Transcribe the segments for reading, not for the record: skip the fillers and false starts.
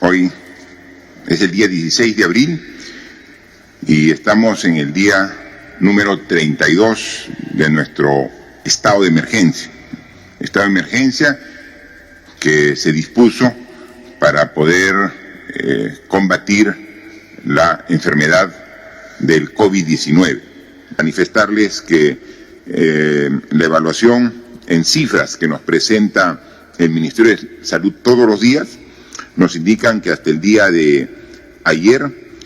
Hoy es el día 16 de abril y estamos en el día número 32 de nuestro estado de emergencia. Estado de emergencia que se dispuso para poder combatir la enfermedad del COVID-19. Manifestarles que la evaluación en cifras que nos presenta el Ministerio de Salud todos los días nos indican que hasta el día de ayer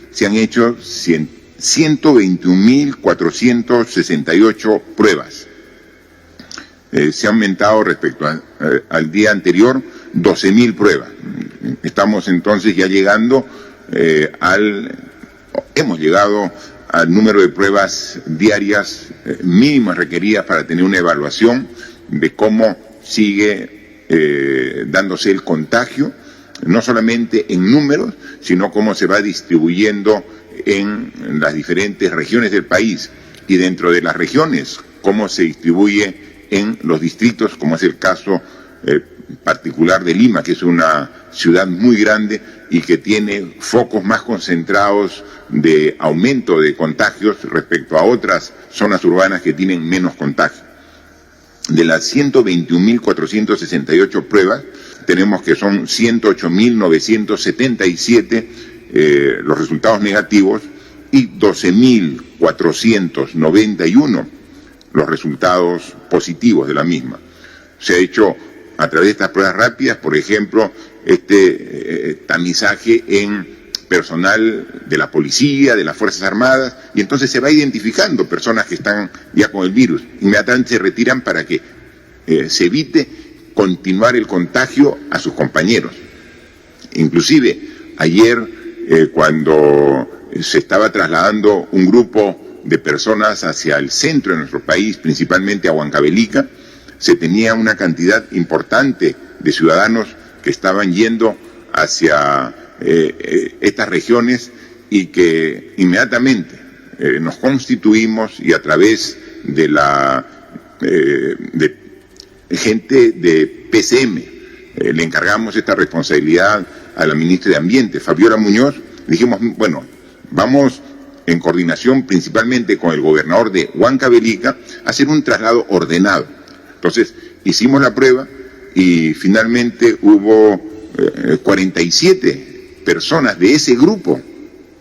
se han hecho 121.468 pruebas. Se ha aumentado respecto al día anterior 12.000 pruebas. Estamos entonces ya llegando hemos llegado al número de pruebas diarias mínimas requeridas para tener una evaluación de cómo sigue dándose el contagio, no solamente en números, sino cómo se va distribuyendo en las diferentes regiones del país y dentro de las regiones, cómo se distribuye en los distritos, como es el caso particular de Lima, que es una ciudad muy grande y que tiene focos más concentrados de aumento de contagios respecto a otras zonas urbanas que tienen menos contagio. De las 121.468 pruebas, tenemos que son 108.977 los resultados negativos y 12.491 los resultados positivos de la misma. Se ha hecho a través de estas pruebas rápidas, por ejemplo, tamizaje en personal de la policía, de las Fuerzas Armadas, y entonces se va identificando personas que están ya con el virus. Inmediatamente se retiran para que se evite continuar el contagio a sus compañeros. Inclusive, ayer, cuando se estaba trasladando un grupo de personas hacia el centro de nuestro país, principalmente a Huancavelica, se tenía una cantidad importante de ciudadanos que estaban yendo hacia estas regiones y que inmediatamente nos constituimos y a través de de gente de PCM le encargamos esta responsabilidad a la ministra de Ambiente, Fabiola Muñoz. Dijimos, bueno, vamos en coordinación principalmente con el gobernador de Huancavelica a hacer un traslado ordenado. Entonces hicimos la prueba y finalmente hubo 47 personas de ese grupo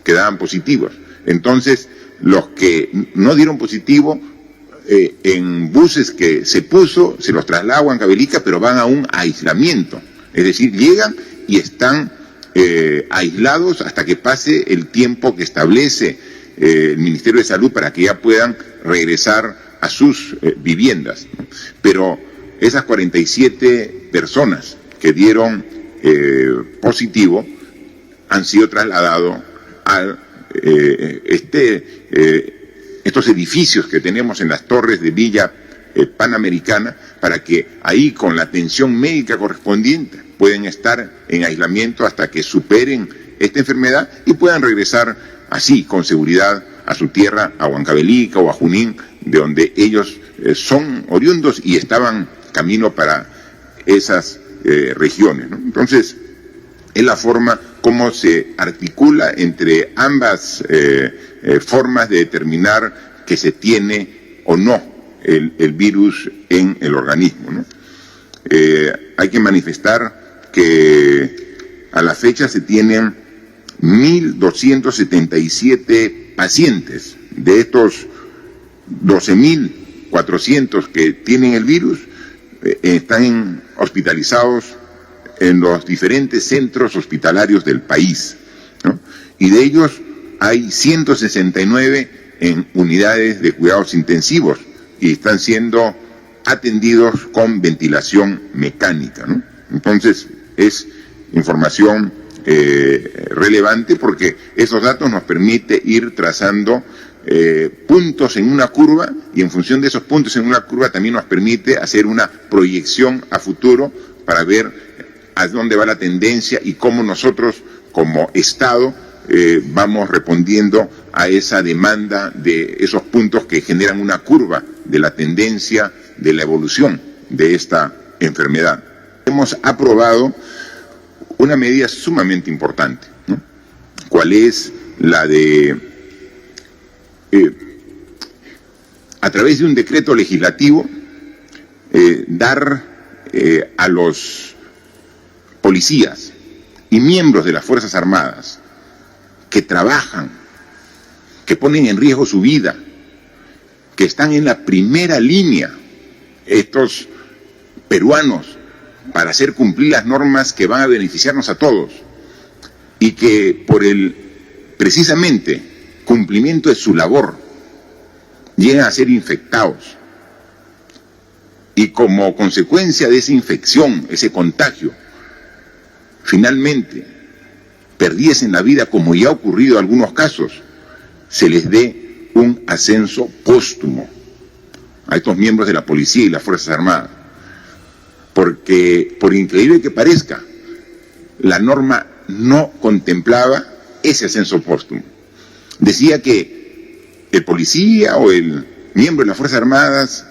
que daban positivos. Entonces los que no dieron positivo, en buses que se puso, se los traslada a Huancavelica, pero van a un aislamiento. Es decir, llegan y están aislados hasta que pase el tiempo que establece el Ministerio de Salud para que ya puedan regresar a sus viviendas. Pero esas 47 personas que dieron positivo han sido trasladados a estos edificios que tenemos en las torres de Villa Panamericana, para que ahí con la atención médica correspondiente pueden estar en aislamiento hasta que superen esta enfermedad y puedan regresar así con seguridad a su tierra, a Huancavelica o a Junín, de donde ellos son oriundos y estaban camino para esas regiones, ¿no? Entonces, es la forma como se articula entre ambas formas de determinar que se tiene o no el virus en el organismo, ¿no? Hay que manifestar que a la fecha se tienen 1.277 pacientes. De estos 12.400 que tienen el virus, están hospitalizados en los diferentes centros hospitalarios del país, ¿no? Y de ellos hay 169 en unidades de cuidados intensivos y están siendo atendidos con ventilación mecánica, ¿no? Entonces, es información relevante porque esos datos nos permite ir trazando puntos en una curva, y en función de esos puntos en una curva también nos permite hacer una proyección a futuro para ver a dónde va la tendencia y cómo nosotros como Estado vamos respondiendo a esa demanda de esos puntos que generan una curva de la tendencia de la evolución de esta enfermedad. Hemos aprobado una medida sumamente importante, ¿no? ¿Cuál es la de, a través de un decreto legislativo, dar a los policías y miembros de las Fuerzas Armadas que trabajan, que ponen en riesgo su vida, que están en la primera línea, estos peruanos, para hacer cumplir las normas que van a beneficiarnos a todos, y que por el precisamente cumplimiento de su labor llegan a ser infectados, y como consecuencia de esa infección, ese contagio, finalmente perdiesen la vida, como ya ha ocurrido en algunos casos, se les dé un ascenso póstumo a estos miembros de la policía y las Fuerzas Armadas. Porque, por increíble que parezca, la norma no contemplaba ese ascenso póstumo. Decía que el policía o el miembro de las Fuerzas Armadas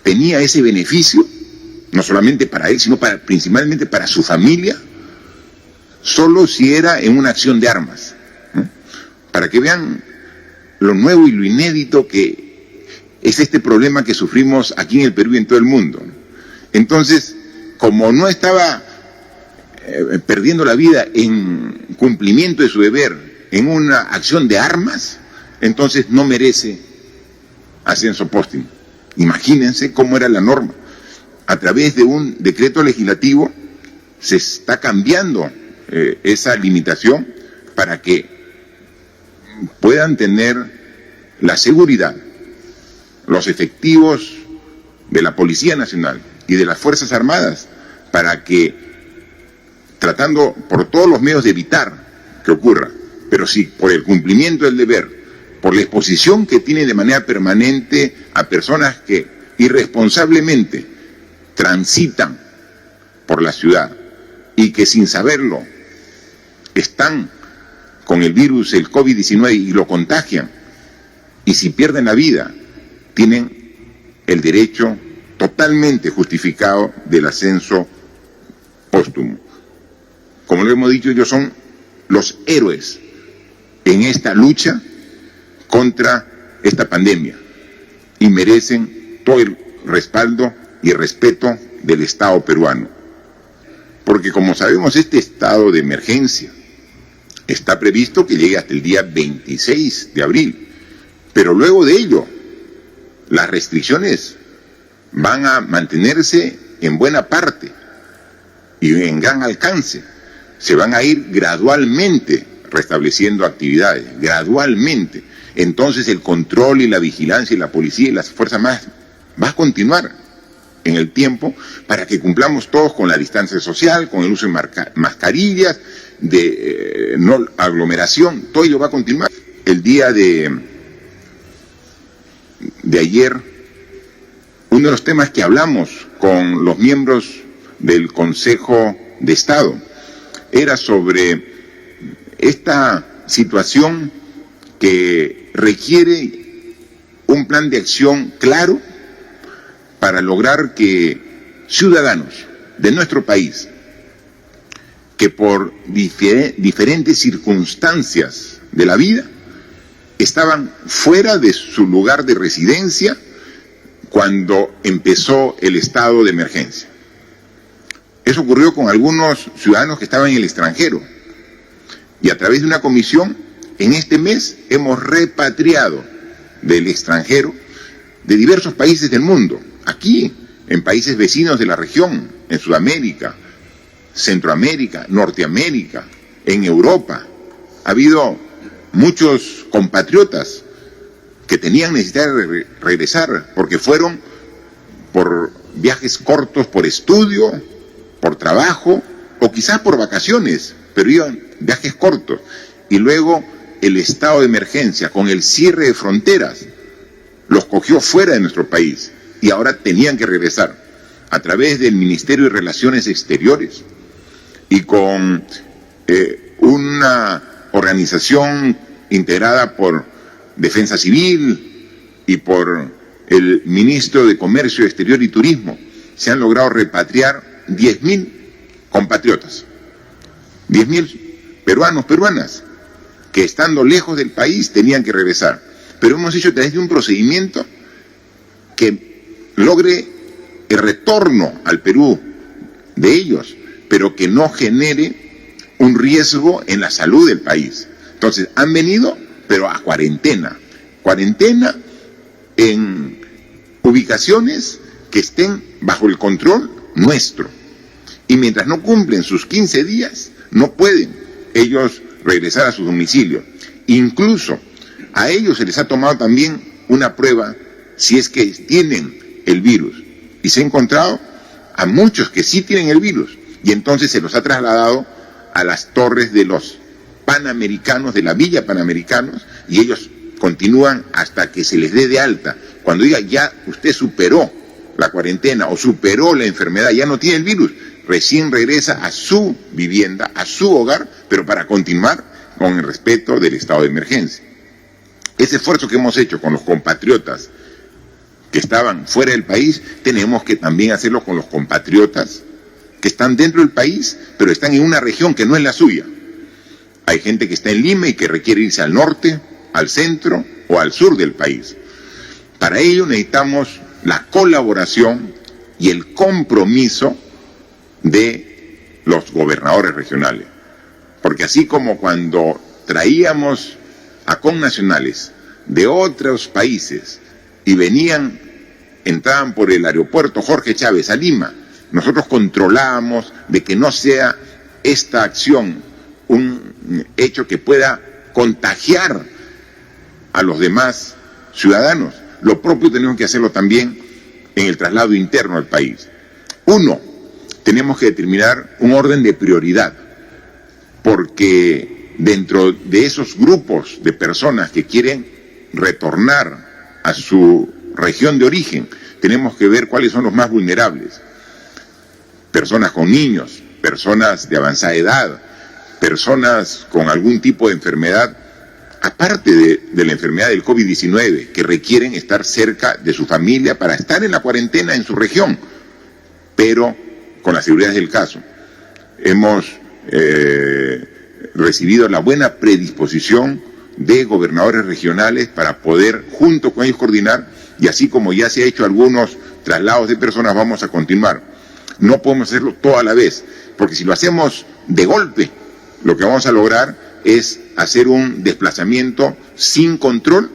tenía ese beneficio, no solamente para él, sino principalmente para su familia, solo si era en una acción de armas, ¿no? Para que vean lo nuevo y lo inédito que es este problema que sufrimos aquí en el Perú y en todo el mundo, ¿no? Entonces, como no estaba perdiendo la vida en cumplimiento de su deber en una acción de armas, entonces no merece ascenso póstumo. Imagínense cómo era la norma. A través de un decreto legislativo se está cambiando esa limitación para que puedan tener la seguridad los efectivos de la Policía Nacional y de las Fuerzas Armadas, para que, tratando por todos los medios de evitar que ocurra, pero sí por el cumplimiento del deber, por la exposición que tienen de manera permanente a personas que irresponsablemente transitan por la ciudad y que sin saberlo están con el virus, el COVID-19, y lo contagian, y si pierden la vida, tienen el derecho totalmente justificado del ascenso póstumo. Como lo hemos dicho, ellos son los héroes en esta lucha contra esta pandemia y merecen todo el respaldo y el respeto del Estado peruano. Porque, como sabemos, este estado de emergencia está previsto que llegue hasta el día 26 de abril, pero luego de ello las restricciones van a mantenerse en buena parte y en gran alcance. Se van a ir gradualmente restableciendo actividades, gradualmente. Entonces el control y la vigilancia y la policía y las fuerzas más va a continuar en el tiempo para que cumplamos todos con la distancia social, con el uso de mascarillas, de no aglomeración, todo ello va a continuar. El día de ayer, uno de los temas que hablamos con los miembros del Consejo de Estado era sobre esta situación que requiere un plan de acción claro para lograr que ciudadanos de nuestro país, que por diferentes circunstancias de la vida estaban fuera de su lugar de residencia cuando empezó el estado de emergencia. Eso ocurrió con algunos ciudadanos que estaban en el extranjero. Y a través de una comisión, en este mes hemos repatriado del extranjero de diversos países del mundo, aquí, en países vecinos de la región, en Sudamérica, Centroamérica, Norteamérica, en Europa. Ha habido muchos compatriotas que tenían necesidad de regresar porque fueron por viajes cortos, por estudio, por trabajo o quizás por vacaciones, pero iban viajes cortos. Y luego el estado de emergencia con el cierre de fronteras los cogió fuera de nuestro país y ahora tenían que regresar a través del Ministerio de Relaciones Exteriores y con una organización integrada por Defensa Civil y por el Ministro de Comercio Exterior y Turismo. Se han logrado repatriar 10.000 compatriotas, 10.000 peruanos, peruanas, que estando lejos del país tenían que regresar. Pero hemos hecho a través de un procedimiento que logre el retorno al Perú de ellos, pero que no genere un riesgo en la salud del país. Entonces, han venido, pero a cuarentena. Cuarentena en ubicaciones que estén bajo el control nuestro. Y mientras no cumplen sus 15 días, no pueden ellos regresar a su domicilio. Incluso a ellos se les ha tomado también una prueba si es que tienen el virus. Y se ha encontrado a muchos que sí tienen el virus. Y entonces se los ha trasladado a las torres de los Panamericanos, de la Villa Panamericanos, y ellos continúan hasta que se les dé de alta. Cuando diga ya usted superó la cuarentena o superó la enfermedad, ya no tiene el virus, recién regresa a su vivienda, a su hogar, pero para continuar con el respeto del estado de emergencia. Ese esfuerzo que hemos hecho con los compatriotas que estaban fuera del país, tenemos que también hacerlo con los compatriotas que están dentro del país, pero están en una región que no es la suya. Hay gente que está en Lima y que requiere irse al norte, al centro o al sur del país. Para ello necesitamos la colaboración y el compromiso de los gobernadores regionales. Porque así como cuando traíamos a connacionales de otros países y venían, entraban por el aeropuerto Jorge Chávez a Lima, nosotros controlábamos de que no sea esta acción un hecho que pueda contagiar a los demás ciudadanos. Lo propio tenemos que hacerlo también en el traslado interno al país. Uno, tenemos que determinar un orden de prioridad, porque dentro de esos grupos de personas que quieren retornar a su región de origen, tenemos que ver cuáles son los más vulnerables. Personas con niños, personas de avanzada edad, personas con algún tipo de enfermedad, aparte de la enfermedad del COVID-19, que requieren estar cerca de su familia para estar en la cuarentena en su región, pero con la seguridad del caso. Hemos recibido la buena predisposición de gobernadores regionales para poder junto con ellos coordinar, y así como ya se ha hecho algunos traslados de personas, vamos a continuar. No podemos hacerlo todo a la vez, porque si lo hacemos de golpe, lo que vamos a lograr es hacer un desplazamiento sin control,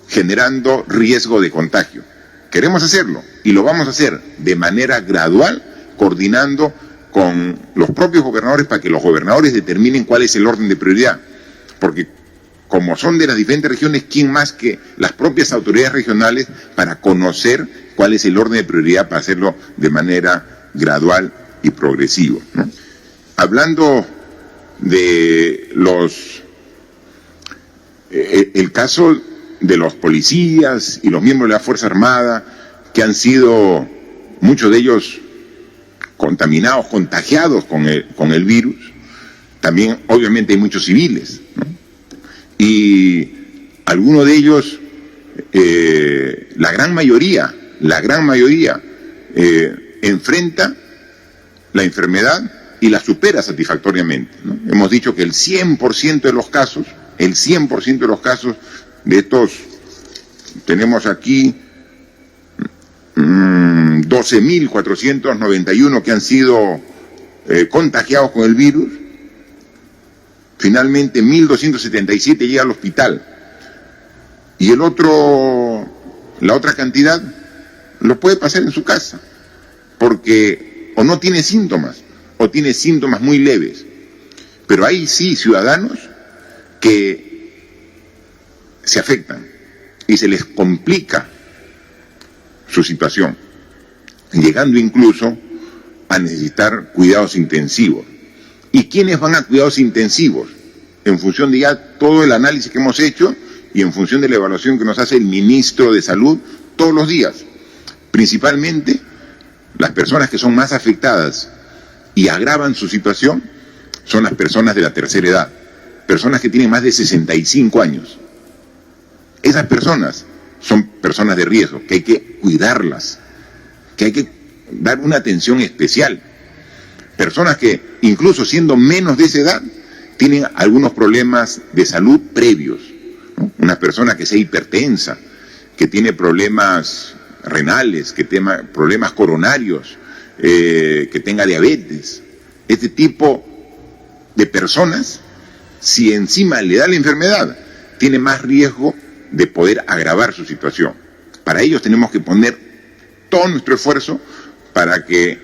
generando riesgo de contagio. Queremos hacerlo y lo vamos a hacer de manera gradual, coordinando con los propios gobernadores para que los gobernadores determinen cuál es el orden de prioridad. Porque como son de las diferentes regiones, ¿quién más que las propias autoridades regionales para conocer cuál es el orden de prioridad para hacerlo de manera gradual y progresivo, ¿no? Hablando de el caso de los policías y los miembros de la Fuerza Armada, que han sido muchos de ellos contaminados, contagiados con el virus, también obviamente hay muchos civiles, ¿no? Y algunos de ellos, la gran mayoría, enfrenta la enfermedad y la supera satisfactoriamente, ¿no? Hemos dicho que el 100% de los casos de estos, tenemos aquí 12.491 que han sido contagiados con el virus. Finalmente 1.277 llega al hospital. Y la otra cantidad lo puede pasar en su casa, porque o no tiene síntomas, o tiene síntomas muy leves. Pero hay sí ciudadanos que se afectan y se les complica su situación, llegando incluso a necesitar cuidados intensivos. ¿Y quiénes van a cuidados intensivos? En función de ya todo el análisis que hemos hecho y en función de la evaluación que nos hace el ministro de Salud todos los días. Principalmente las personas que son más afectadas y agravan su situación son las personas de la tercera edad, personas que tienen más de 65 años. Esas personas son personas de riesgo, que hay que cuidarlas, que hay que dar una atención especial. Personas que, incluso siendo menos de esa edad, tienen algunos problemas de salud previos, ¿no? Una persona que sea hipertensa, que tiene problemas renales, que tenga problemas coronarios, que tenga diabetes. Este tipo de personas, si encima le da la enfermedad, tiene más riesgo de poder agravar su situación. Para ellos tenemos que poner todo nuestro esfuerzo para que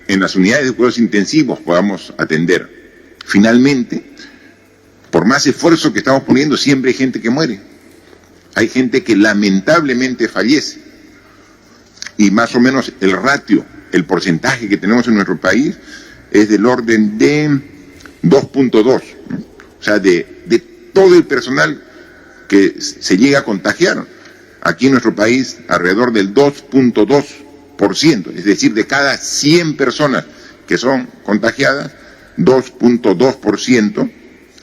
en las unidades de cuidados intensivos podamos atender. Finalmente, por más esfuerzo que estamos poniendo, siempre hay gente que muere. Hay gente que lamentablemente fallece. Y más o menos el ratio, el porcentaje que tenemos en nuestro país es del orden de 2.2, ¿no? O sea, de todo el personal que se llega a contagiar, aquí en nuestro país alrededor del 2.2%, es decir, de cada 100 personas que son contagiadas, 2.2%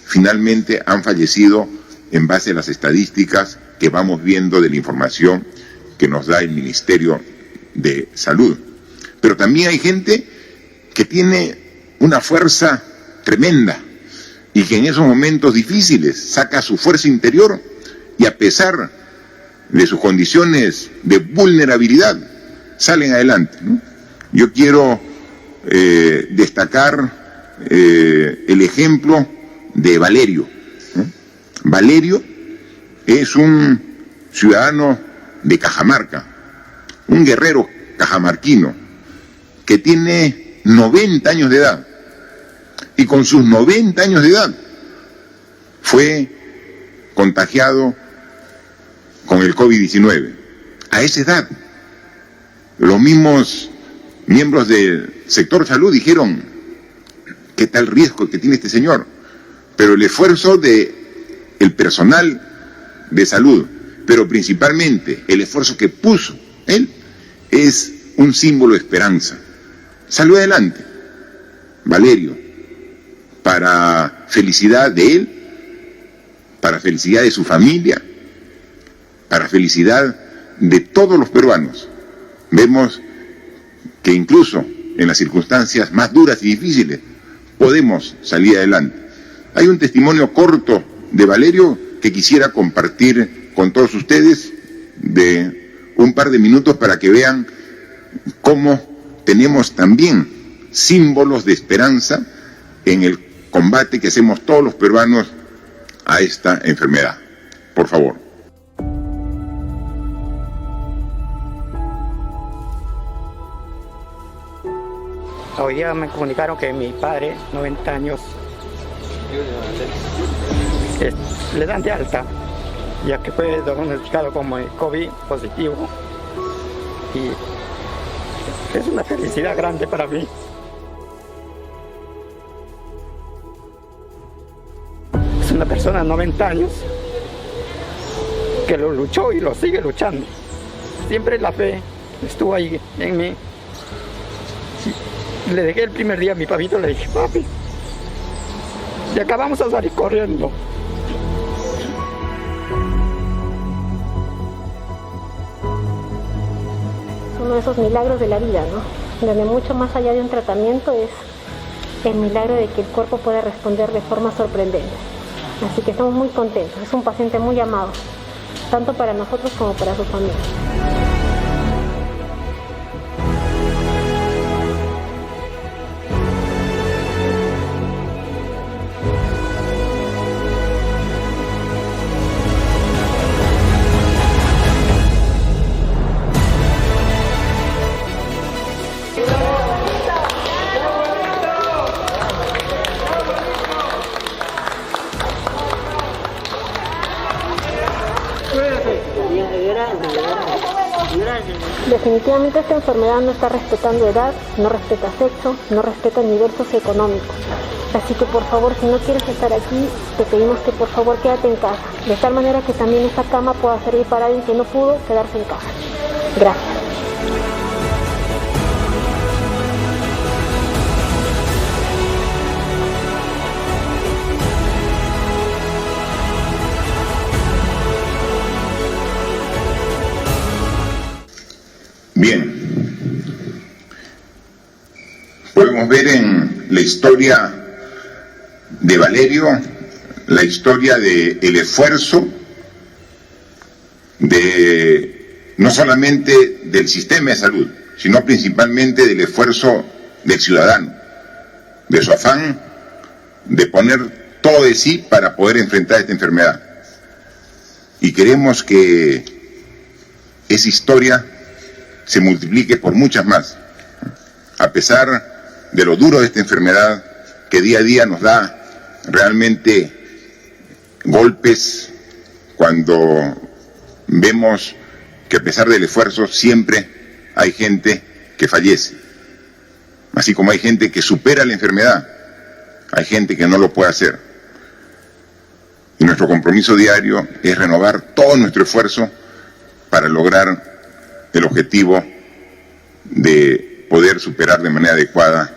finalmente han fallecido en base a las estadísticas que vamos viendo de la información que nos da el Ministerio de Salud. Pero también hay gente que tiene una fuerza tremenda y que en esos momentos difíciles saca su fuerza interior y a pesar de sus condiciones de vulnerabilidad salen adelante, ¿no? Yo quiero destacar el ejemplo de Valerio, ¿no? Valerio es un ciudadano de Cajamarca, un guerrero cajamarquino que tiene 90 años de edad y con sus 90 años de edad fue contagiado con el COVID-19. A esa edad, los mismos miembros del sector salud dijeron, ¿qué tal riesgo que tiene este señor? Pero el esfuerzo del personal de salud, pero principalmente el esfuerzo que puso él, es un símbolo de esperanza. Salió adelante, Valerio, para felicidad de él, para felicidad de su familia, para felicidad de todos los peruanos. Vemos que incluso en las circunstancias más duras y difíciles podemos salir adelante. Hay un testimonio corto de Valerio que quisiera compartir con todos ustedes de un par de minutos para que vean cómo tenemos también símbolos de esperanza en el combate que hacemos todos los peruanos a esta enfermedad. Por favor. Hoy día me comunicaron que mi padre, 90 años, le dan de alta, ya que fue diagnosticado como COVID positivo. Y es una felicidad grande para mí. Es una persona de 90 años que lo luchó y lo sigue luchando. Siempre la fe estuvo ahí en mí. Le dejé el primer día a mi papito, le dije, papi, y acabamos a salir corriendo. Uno de esos milagros de la vida, ¿no? Donde mucho más allá de un tratamiento es el milagro de que el cuerpo puede responder de forma sorprendente. Así que estamos muy contentos, es un paciente muy amado, tanto para nosotros como para su familia. Definitivamente esta enfermedad no está respetando edad, no respeta sexo, no respeta nivel socioeconómico. Así que por favor, si no quieres estar aquí, te pedimos que por favor quédate en casa, de tal manera que también esta cama pueda servir para alguien que no pudo quedarse en casa. Gracias. Bien, podemos ver en la historia de Valerio, la historia del esfuerzo no solamente del sistema de salud, sino principalmente del esfuerzo del ciudadano, de su afán de poner todo de sí para poder enfrentar esta enfermedad. Y queremos que esa historia se multiplique por muchas más, a pesar de lo duro de esta enfermedad que día a día nos da realmente golpes cuando vemos que a pesar del esfuerzo siempre hay gente que fallece, así como hay gente que supera la enfermedad, hay gente que no lo puede hacer. Y nuestro compromiso diario es renovar todo nuestro esfuerzo para lograr el objetivo de poder superar de manera adecuada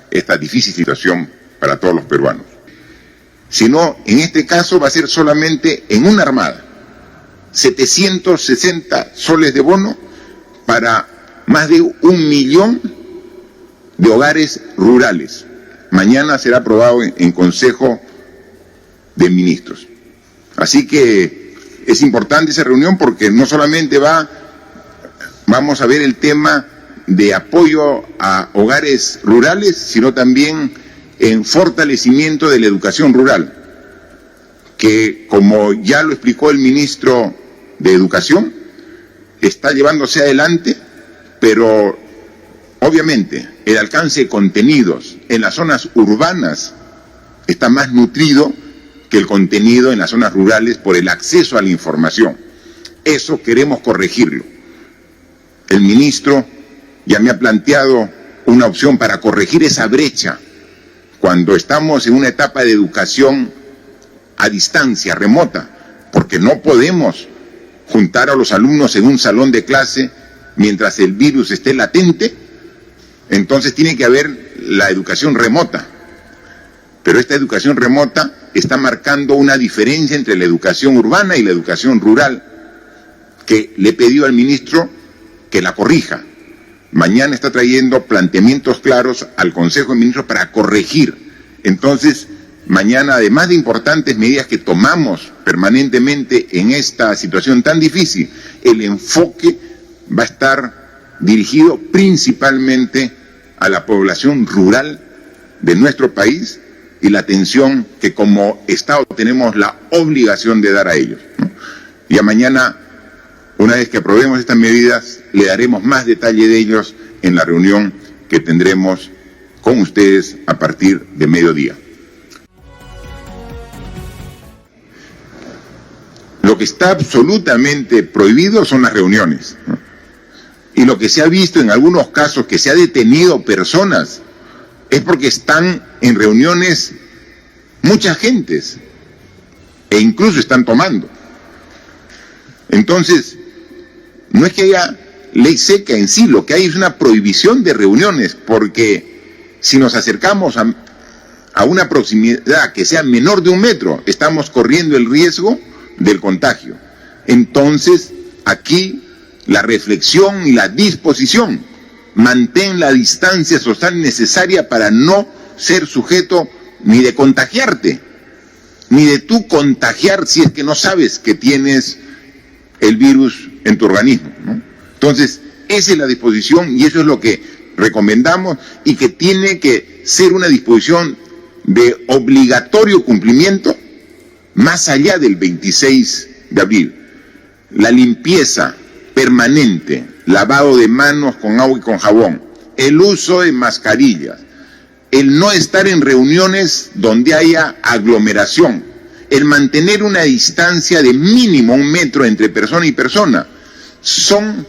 esta difícil situación para todos los peruanos. Si no, en este caso va a ser solamente en una armada, 760 soles de bono para más de 1 millón de hogares rurales. Mañana será aprobado en Consejo de Ministros. Así que es importante esa reunión porque no solamente vamos a ver el tema de apoyo a hogares rurales, sino también en fortalecimiento de la educación rural, que como ya lo explicó el ministro de Educación, está llevándose adelante, pero obviamente el alcance de contenidos en las zonas urbanas está más nutrido que el contenido en las zonas rurales por el acceso a la información. Eso queremos corregirlo. El ministro ya me ha planteado una opción para corregir esa brecha cuando estamos en una etapa de educación a distancia, remota, porque no podemos juntar a los alumnos en un salón de clase mientras el virus esté latente. Entonces tiene que haber la educación remota. Pero esta educación remota está marcando una diferencia entre la educación urbana y la educación rural, que le he pedido al ministro que la corrija. Mañana está trayendo planteamientos claros al Consejo de Ministros para corregir. Entonces, mañana, además de importantes medidas que tomamos permanentemente en esta situación tan difícil, el enfoque va a estar dirigido principalmente a la población rural de nuestro país y la atención que como Estado tenemos la obligación de dar a ellos, ¿no? Ya mañana, una vez que aprobemos estas medidas, le daremos más detalle de ellos en la reunión que tendremos con ustedes a partir de mediodía. Lo que está absolutamente prohibido son las reuniones, ¿no? Y lo que se ha visto en algunos casos que se ha detenido personas es porque están en reuniones muchas gentes e incluso están tomando. Entonces, no es que haya ley seca en sí, lo que hay es una prohibición de reuniones, porque si nos acercamos a una proximidad que sea menor de 1 metro, estamos corriendo el riesgo del contagio. Entonces, aquí la reflexión y la disposición, mantén la distancia social necesaria para no ser sujeto ni de contagiarte, ni de tú contagiar si es que no sabes que tienes el virus en tu organismo, ¿no? Entonces, esa es la disposición y eso es lo que recomendamos y que tiene que ser una disposición de obligatorio cumplimiento más allá del 26 de abril. La limpieza permanente, lavado de manos con agua y con jabón, el uso de mascarillas, el no estar en reuniones donde haya aglomeración, el mantener una distancia de mínimo 1 metro entre persona y persona, son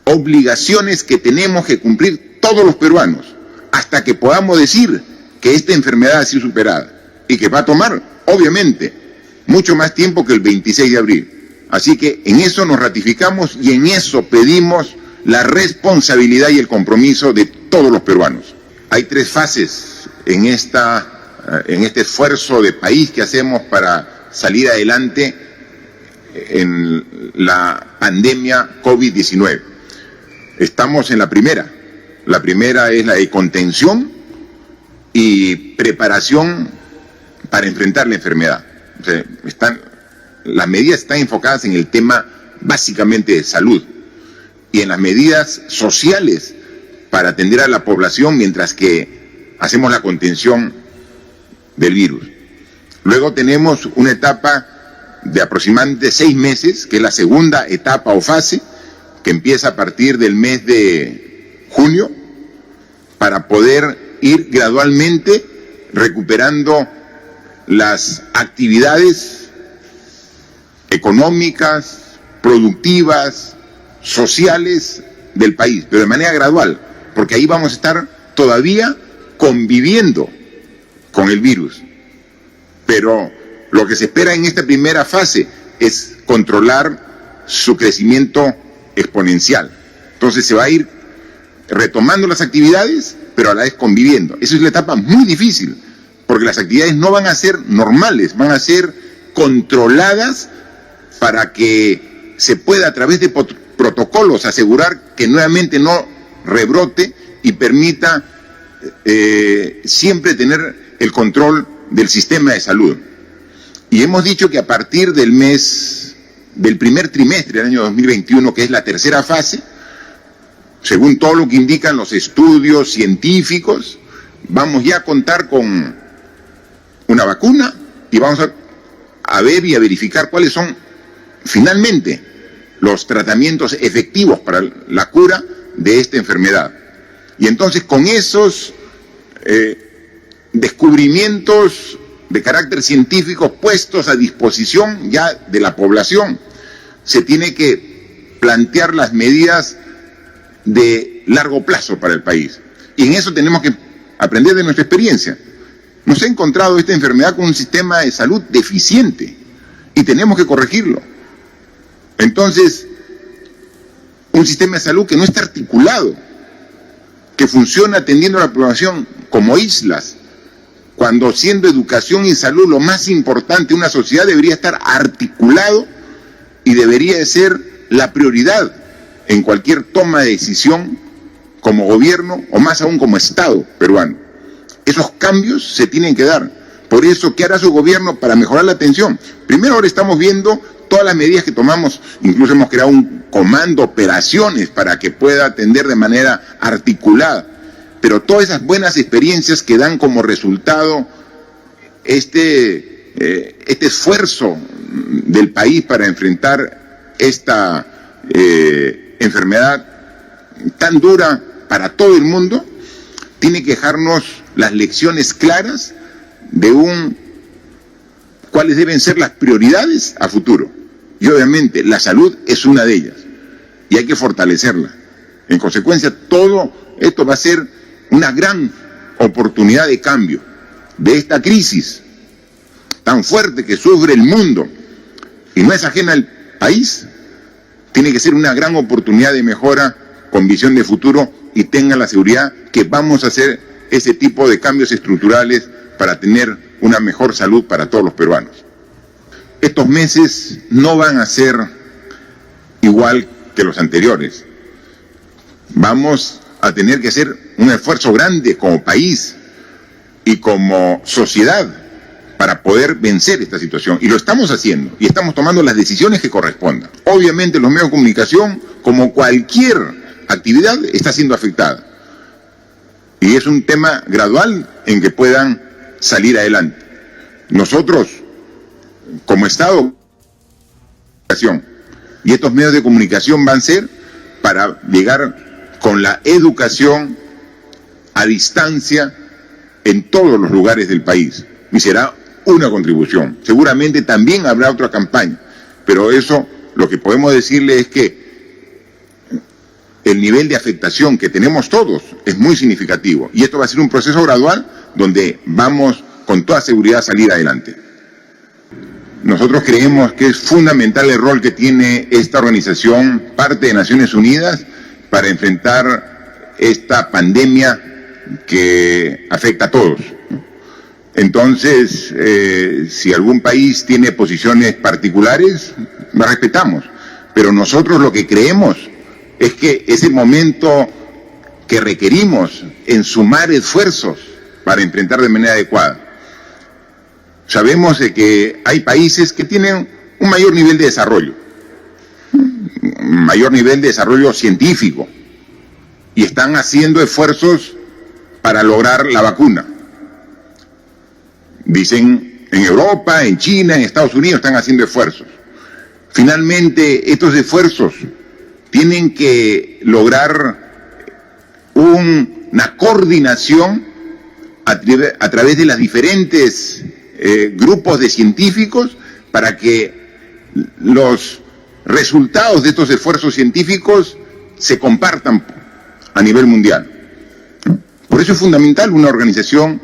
obligaciones que tenemos que cumplir todos los peruanos hasta que podamos decir que esta enfermedad ha sido superada, y que va a tomar, obviamente, mucho más tiempo que el 26 de abril. Así que en eso nos ratificamos y en eso pedimos la responsabilidad y el compromiso de todos los peruanos. Hay 3 fases en este esfuerzo de país que hacemos para salir adelante en la pandemia COVID-19. Estamos en la primera. La primera es la de contención y preparación para enfrentar la enfermedad. O sea, las medidas están enfocadas en el tema básicamente de salud y en las medidas sociales para atender a la población mientras que hacemos la contención del virus. Luego tenemos una etapa de aproximadamente 6 meses, que es la segunda etapa o fase, que empieza a partir del mes de junio, para poder ir gradualmente recuperando las actividades económicas, productivas, sociales del país, pero de manera gradual, porque ahí vamos a estar todavía conviviendo con el virus. Pero lo que se espera en esta primera fase es controlar su crecimiento exponencial. Entonces se va a ir retomando las actividades, pero a la vez conviviendo. Esa es la etapa muy difícil, porque las actividades no van a ser normales, van a ser controladas para que se pueda a través de protocolos asegurar que nuevamente no rebrote y permita siempre tener el control del sistema de salud. Y hemos dicho que a partir del primer trimestre del año 2021, que es la tercera fase, según todo lo que indican los estudios científicos, vamos ya a contar con una vacuna y vamos a ver y a verificar cuáles son finalmente los tratamientos efectivos para la cura de esta enfermedad. Y entonces con esos descubrimientos de carácter científico puestos a disposición ya de la población, se tiene que plantear las medidas de largo plazo para el país. Y en eso tenemos que aprender de nuestra experiencia. Nos ha encontrado esta enfermedad con un sistema de salud deficiente y tenemos que corregirlo. Entonces, un sistema de salud que no está articulado, que funciona atendiendo a la población como islas, cuando siendo educación y salud lo más importante, una sociedad debería estar articulado y debería de ser la prioridad en cualquier toma de decisión como gobierno o más aún como Estado peruano. Esos cambios se tienen que dar. Por eso, ¿qué hará su gobierno para mejorar la atención? Primero, ahora estamos viendo todas las medidas que tomamos, incluso hemos creado un comando operaciones para que pueda atender de manera articulada. Pero todas esas buenas experiencias que dan como resultado este esfuerzo del país para enfrentar esta enfermedad tan dura para todo el mundo, tiene que dejarnos las lecciones claras de cuáles deben ser las prioridades a futuro. Y obviamente la salud es una de ellas y hay que fortalecerla. En consecuencia, todo esto va a ser una gran oportunidad de cambio de esta crisis tan fuerte que sufre el mundo y no es ajena al país. Tiene que ser una gran oportunidad de mejora con visión de futuro y tengan la seguridad que vamos a hacer ese tipo de cambios estructurales para tener una mejor salud para todos los peruanos. Estos meses no van a ser igual que los anteriores. Vamos a tener que hacer un esfuerzo grande como país y como sociedad para poder vencer esta situación. Y lo estamos haciendo y estamos tomando las decisiones que correspondan. Obviamente los medios de comunicación, como cualquier actividad, está siendo afectada. Y es un tema gradual en que puedan salir adelante. Nosotros, como Estado, y estos medios de comunicación van a ser para llegar con la educación a distancia en todos los lugares del país. Y será una contribución. Seguramente también habrá otra campaña, pero eso lo que podemos decirle es que el nivel de afectación que tenemos todos es muy significativo y esto va a ser un proceso gradual donde vamos con toda seguridad a salir adelante. Nosotros creemos que es fundamental el rol que tiene esta organización, parte de Naciones Unidas, para enfrentar esta pandemia que afecta a todos. Entonces, si algún país tiene posiciones particulares, las respetamos, pero nosotros lo que creemos es que ese momento que requerimos en sumar esfuerzos para enfrentar de manera adecuada. Sabemos de que hay países que tienen un mayor nivel de desarrollo, un mayor nivel de desarrollo científico, y están haciendo esfuerzos para lograr la vacuna. Dicen en Europa, en China, en Estados Unidos están haciendo esfuerzos. Finalmente, estos esfuerzos tienen que lograr una coordinación a través de las diferentes grupos de científicos para que los resultados de estos esfuerzos científicos se compartan a nivel mundial. Por eso es fundamental una organización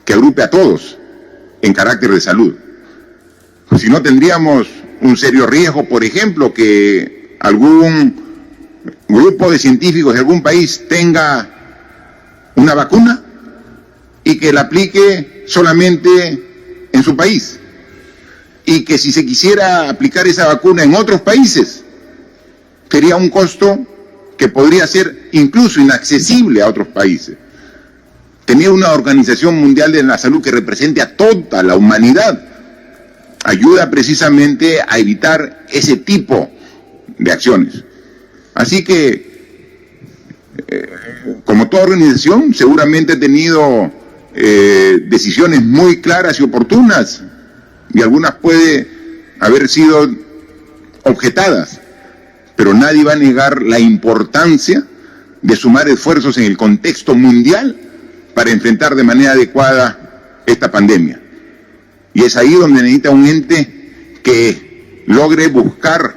que agrupe a todos en carácter de salud. Si no, tendríamos un serio riesgo, por ejemplo, que algún grupo de científicos de algún país tenga una vacuna y que la aplique solamente en su país, y que si se quisiera aplicar esa vacuna en otros países, sería un costo que podría ser incluso inaccesible a otros países. Tener una Organización Mundial de la Salud que represente a toda la humanidad ayuda precisamente a evitar ese tipo de acciones. Así que, como toda organización, seguramente ha tenido decisiones muy claras y oportunas, y algunas puede haber sido objetadas, pero nadie va a negar la importancia de sumar esfuerzos en el contexto mundial para enfrentar de manera adecuada esta pandemia. Y es ahí donde necesita un ente que logre buscar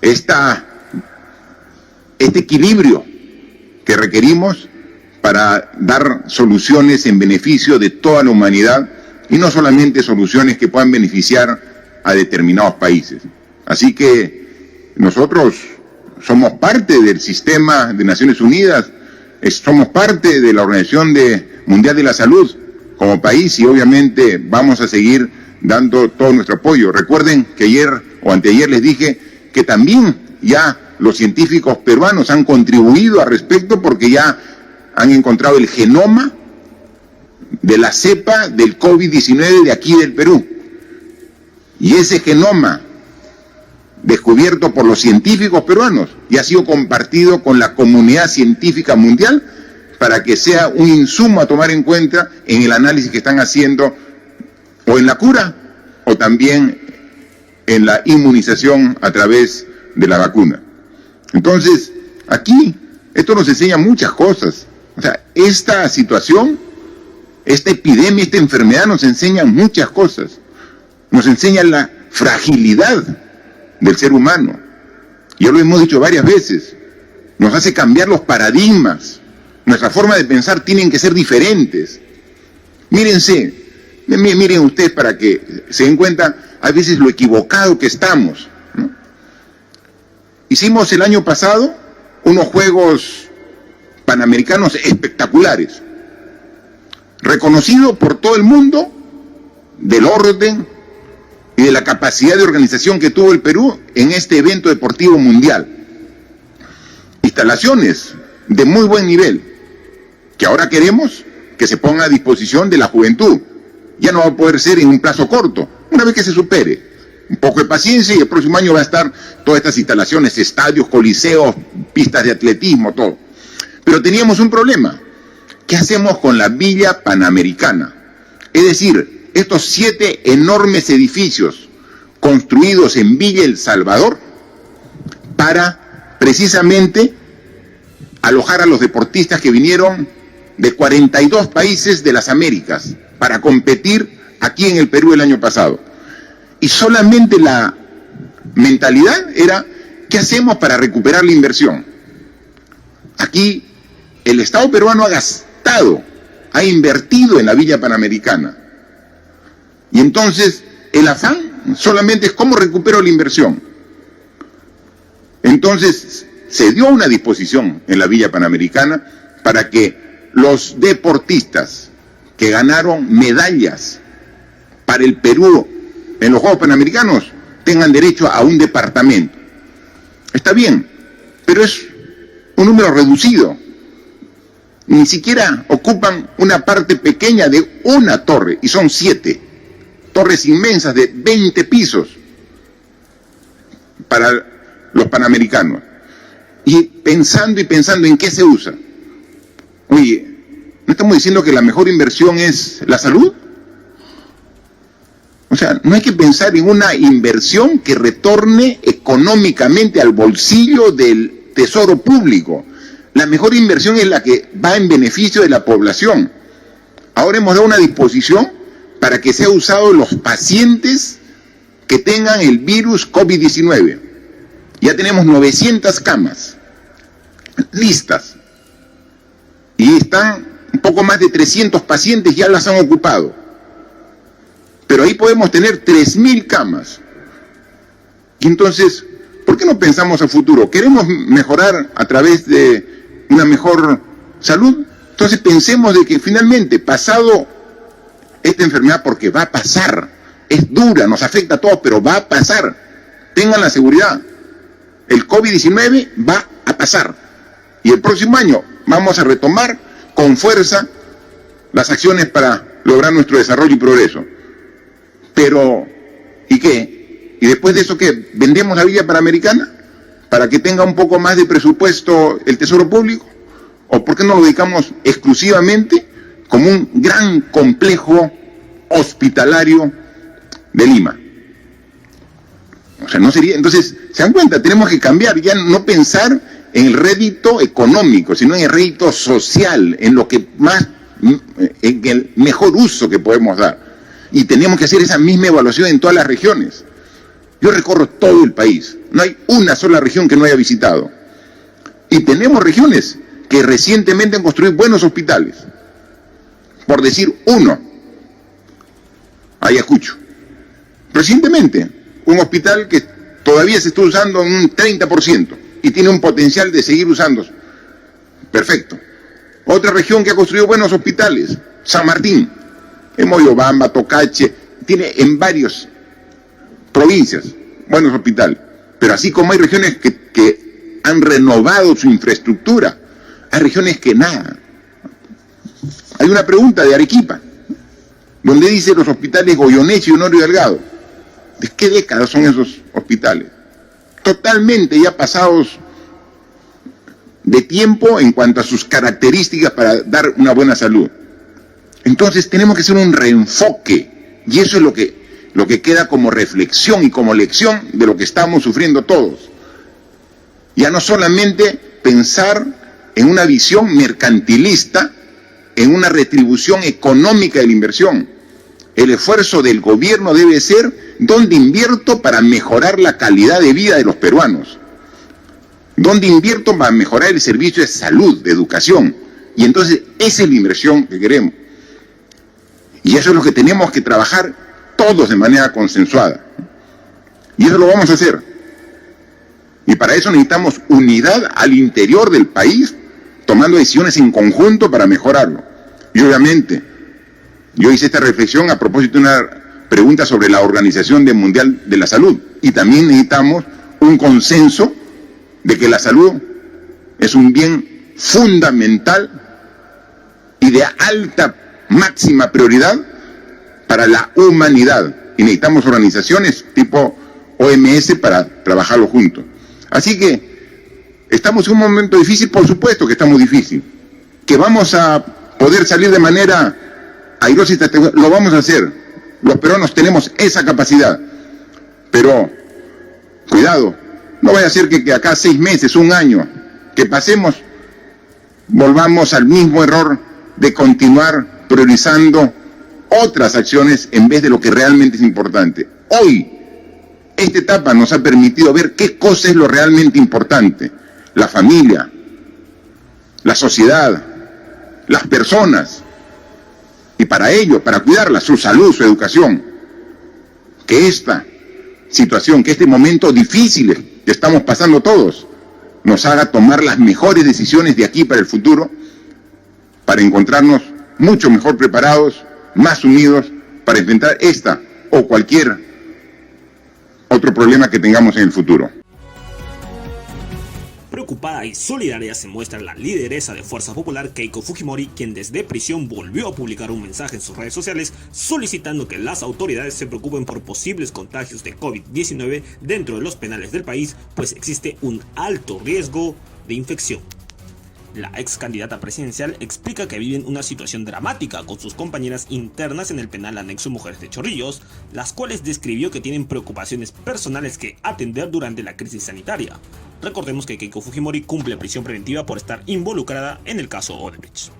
este equilibrio que requerimos para dar soluciones en beneficio de toda la humanidad y no solamente soluciones que puedan beneficiar a determinados países. Así que nosotros somos parte del sistema de Naciones Unidas, somos parte de la Organización Mundial de la Salud como país y obviamente vamos a seguir dando todo nuestro apoyo. Recuerden que ayer o anteayer les dije que también ya los científicos peruanos han contribuido al respecto porque ya han encontrado el genoma de la cepa del COVID-19 de aquí del Perú. Y ese genoma descubierto por los científicos peruanos y ha sido compartido con la comunidad científica mundial para que sea un insumo a tomar en cuenta en el análisis que están haciendo o en la cura o también en la inmunización a través de la vacuna. Entonces, aquí, esto nos enseña muchas cosas. O sea, esta situación, esta epidemia, esta enfermedad nos enseña muchas cosas. Nos enseña la fragilidad del ser humano. Ya lo hemos dicho varias veces. Nos hace cambiar los paradigmas. Nuestra forma de pensar tienen que ser diferentes. Miren ustedes para que se den cuenta a veces lo equivocado que estamos, ¿no? Hicimos el año pasado unos Juegos Panamericanos espectaculares, reconocido por todo el mundo del orden y de la capacidad de organización que tuvo el Perú en este evento deportivo mundial. Instalaciones de muy buen nivel, que ahora queremos que se ponga a disposición de la juventud. Ya no va a poder ser en un plazo corto, una vez que se supere. Un poco de paciencia y el próximo año va a estar todas estas instalaciones, estadios, coliseos, pistas de atletismo, todo. Pero teníamos un problema. ¿Qué hacemos con la Villa Panamericana? Es decir, estos 7 enormes edificios construidos en Villa El Salvador para precisamente alojar a los deportistas que vinieron de 42 países de las Américas para competir aquí en el Perú el año pasado. Y solamente la mentalidad era, ¿qué hacemos para recuperar la inversión? Aquí el Estado peruano ha gastado, ha invertido en la Villa Panamericana. Y entonces el afán solamente es cómo recupero la inversión. Entonces se dio una disposición en la Villa Panamericana para que los deportistas que ganaron medallas para el Perú en los Juegos Panamericanos tengan derecho a un departamento. Está bien, pero es un número reducido. Ni siquiera ocupan una parte pequeña de una torre, y son 7 torres inmensas de 20 pisos para los panamericanos. Y pensando en qué se usa. Oye, ¿no estamos diciendo que la mejor inversión es la salud? O sea, no hay que pensar en una inversión que retorne económicamente al bolsillo del tesoro público. La mejor inversión es la que va en beneficio de la población. Ahora hemos dado una disposición para que sea usado en los pacientes que tengan el virus COVID-19. Ya tenemos 900 camas listas y están un poco más de 300 pacientes ya las han ocupado. Pero ahí podemos tener 3.000 camas. Y entonces, ¿por qué no pensamos a futuro? ¿Queremos mejorar a través de una mejor salud? Entonces pensemos de que finalmente, pasado esta enfermedad, porque va a pasar, es dura, nos afecta a todos, pero va a pasar. Tengan la seguridad, el COVID-19 va a pasar. Y el próximo año vamos a retomar con fuerza las acciones para lograr nuestro desarrollo y progreso. Pero, ¿y qué? ¿Y después de eso qué? ¿Vendemos la Villa Panamericana para que tenga un poco más de presupuesto el Tesoro Público? ¿O por qué no lo dedicamos exclusivamente como un gran complejo hospitalario de Lima? O sea, no sería... Entonces, ¿se dan cuenta? Tenemos que cambiar, ya no pensar en el rédito económico, sino en el rédito social, en lo que más, en el mejor uso que podemos dar. Y tenemos que hacer esa misma evaluación en todas las regiones. Yo recorro todo el país, no hay una sola región que no haya visitado. Y tenemos regiones que recientemente han construido buenos hospitales. Por decir uno, Ayacucho. Recientemente, un hospital que todavía se está usando en un 30% y tiene un potencial de seguir usándose. Perfecto. Otra región que ha construido buenos hospitales, San Martín, en Moyobamba, Tocache, tiene en varias provincias buenos hospitales. Pero así como hay regiones que han renovado su infraestructura, hay regiones que nada. Hay una pregunta de Arequipa, donde dice los hospitales Goyeneche y Honorio Delgado. ¿De qué décadas son esos hospitales? Totalmente ya pasados de tiempo en cuanto a sus características para dar una buena salud. Entonces tenemos que hacer un reenfoque, y eso es lo que queda como reflexión y como lección de lo que estamos sufriendo todos. Ya no solamente pensar en una visión mercantilista, en una retribución económica de la inversión. El esfuerzo del gobierno debe ser dónde invierto para mejorar la calidad de vida de los peruanos, dónde invierto para mejorar el servicio de salud, de educación. Y entonces esa es la inversión que queremos. Y eso es lo que tenemos que trabajar todos de manera consensuada. Y eso lo vamos a hacer. Y para eso necesitamos unidad al interior del país, tomando decisiones en conjunto para mejorarlo. Y obviamente, yo hice esta reflexión a propósito de una pregunta sobre la Organización Mundial de la Salud. Y también necesitamos un consenso de que la salud es un bien fundamental y de alta máxima prioridad para la humanidad. Y necesitamos organizaciones tipo OMS para trabajarlo juntos. Así que estamos en un momento difícil, por supuesto que estamos difícil. Que vamos a poder salir de manera airosa y lo vamos a hacer. Los peruanos tenemos esa capacidad. Pero, cuidado, no vaya a ser que acá 6 meses, un año, que pasemos, volvamos al mismo error de continuar priorizando otras acciones en vez de lo que realmente es importante. Hoy Esta etapa nos ha permitido ver qué cosa es lo realmente importante: la familia, la sociedad, las personas, y para ello, para cuidarla, su salud, su educación. Que esta situación, que este momento difícil que estamos pasando todos, nos haga tomar las mejores decisiones de aquí para el futuro, para encontrarnos mucho mejor preparados, más unidos, para enfrentar esta o cualquier otro problema que tengamos en el futuro. Preocupada y solidaria se muestra la lideresa de Fuerza Popular, Keiko Fujimori, quien desde prisión volvió a publicar un mensaje en sus redes sociales solicitando que las autoridades se preocupen por posibles contagios de COVID-19 dentro de los penales del país, pues existe un alto riesgo de infección. La ex candidata presidencial explica que viven una situación dramática con sus compañeras internas en el penal anexo Mujeres de Chorrillos, las cuales describió que tienen preocupaciones personales que atender durante la crisis sanitaria. Recordemos que Keiko Fujimori cumple prisión preventiva por estar involucrada en el caso Odebrecht.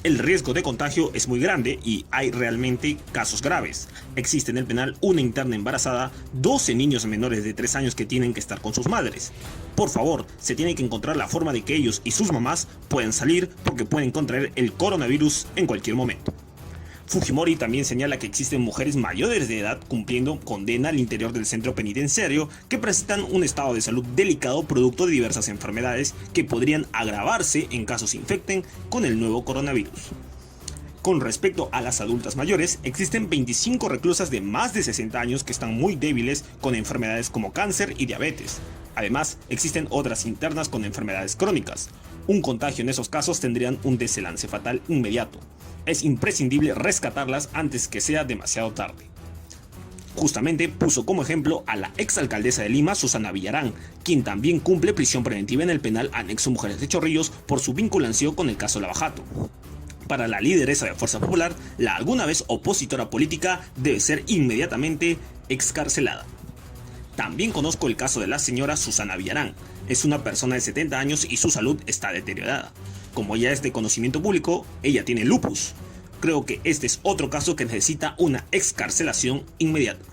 El riesgo de contagio es muy grande y hay realmente casos graves. Existe en el penal una interna embarazada, 12 niños menores de 3 años que tienen que estar con sus madres. Por favor, se tiene que encontrar la forma de que ellos y sus mamás puedan salir porque pueden contraer el coronavirus en cualquier momento. Fujimori también señala que existen mujeres mayores de edad cumpliendo condena al interior del centro penitenciario que presentan un estado de salud delicado producto de diversas enfermedades que podrían agravarse en caso se infecten con el nuevo coronavirus. Con respecto a las adultas mayores, existen 25 reclusas de más de 60 años que están muy débiles con enfermedades como cáncer y diabetes. Además, existen otras internas con enfermedades crónicas. Un contagio en esos casos tendrían un desenlace fatal inmediato. Es imprescindible rescatarlas antes que sea demasiado tarde. Justamente puso como ejemplo a la exalcaldesa de Lima, Susana Villarán, quien también cumple prisión preventiva en el penal anexo Mujeres de Chorrillos por su vinculación con el caso Lavajato. Para la lideresa de Fuerza Popular, la alguna vez opositora política debe ser inmediatamente excarcelada. También conozco el caso de la señora Susana Villarán. Es una persona de 70 años y su salud está deteriorada. Como ya es de conocimiento público, ella tiene lupus. Creo que este es otro caso que necesita una excarcelación inmediata.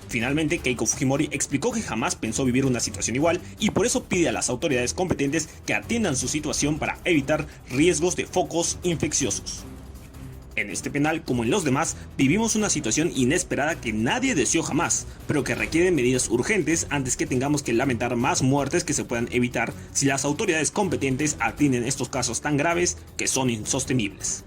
Finalmente, Keiko Fujimori explicó que jamás pensó vivir una situación igual y por eso pide a las autoridades competentes que atiendan su situación para evitar riesgos de focos infecciosos. En este penal, como en los demás, vivimos una situación inesperada que nadie deseó jamás, pero que requiere medidas urgentes antes que tengamos que lamentar más muertes que se puedan evitar si las autoridades competentes atienden estos casos tan graves que son insostenibles.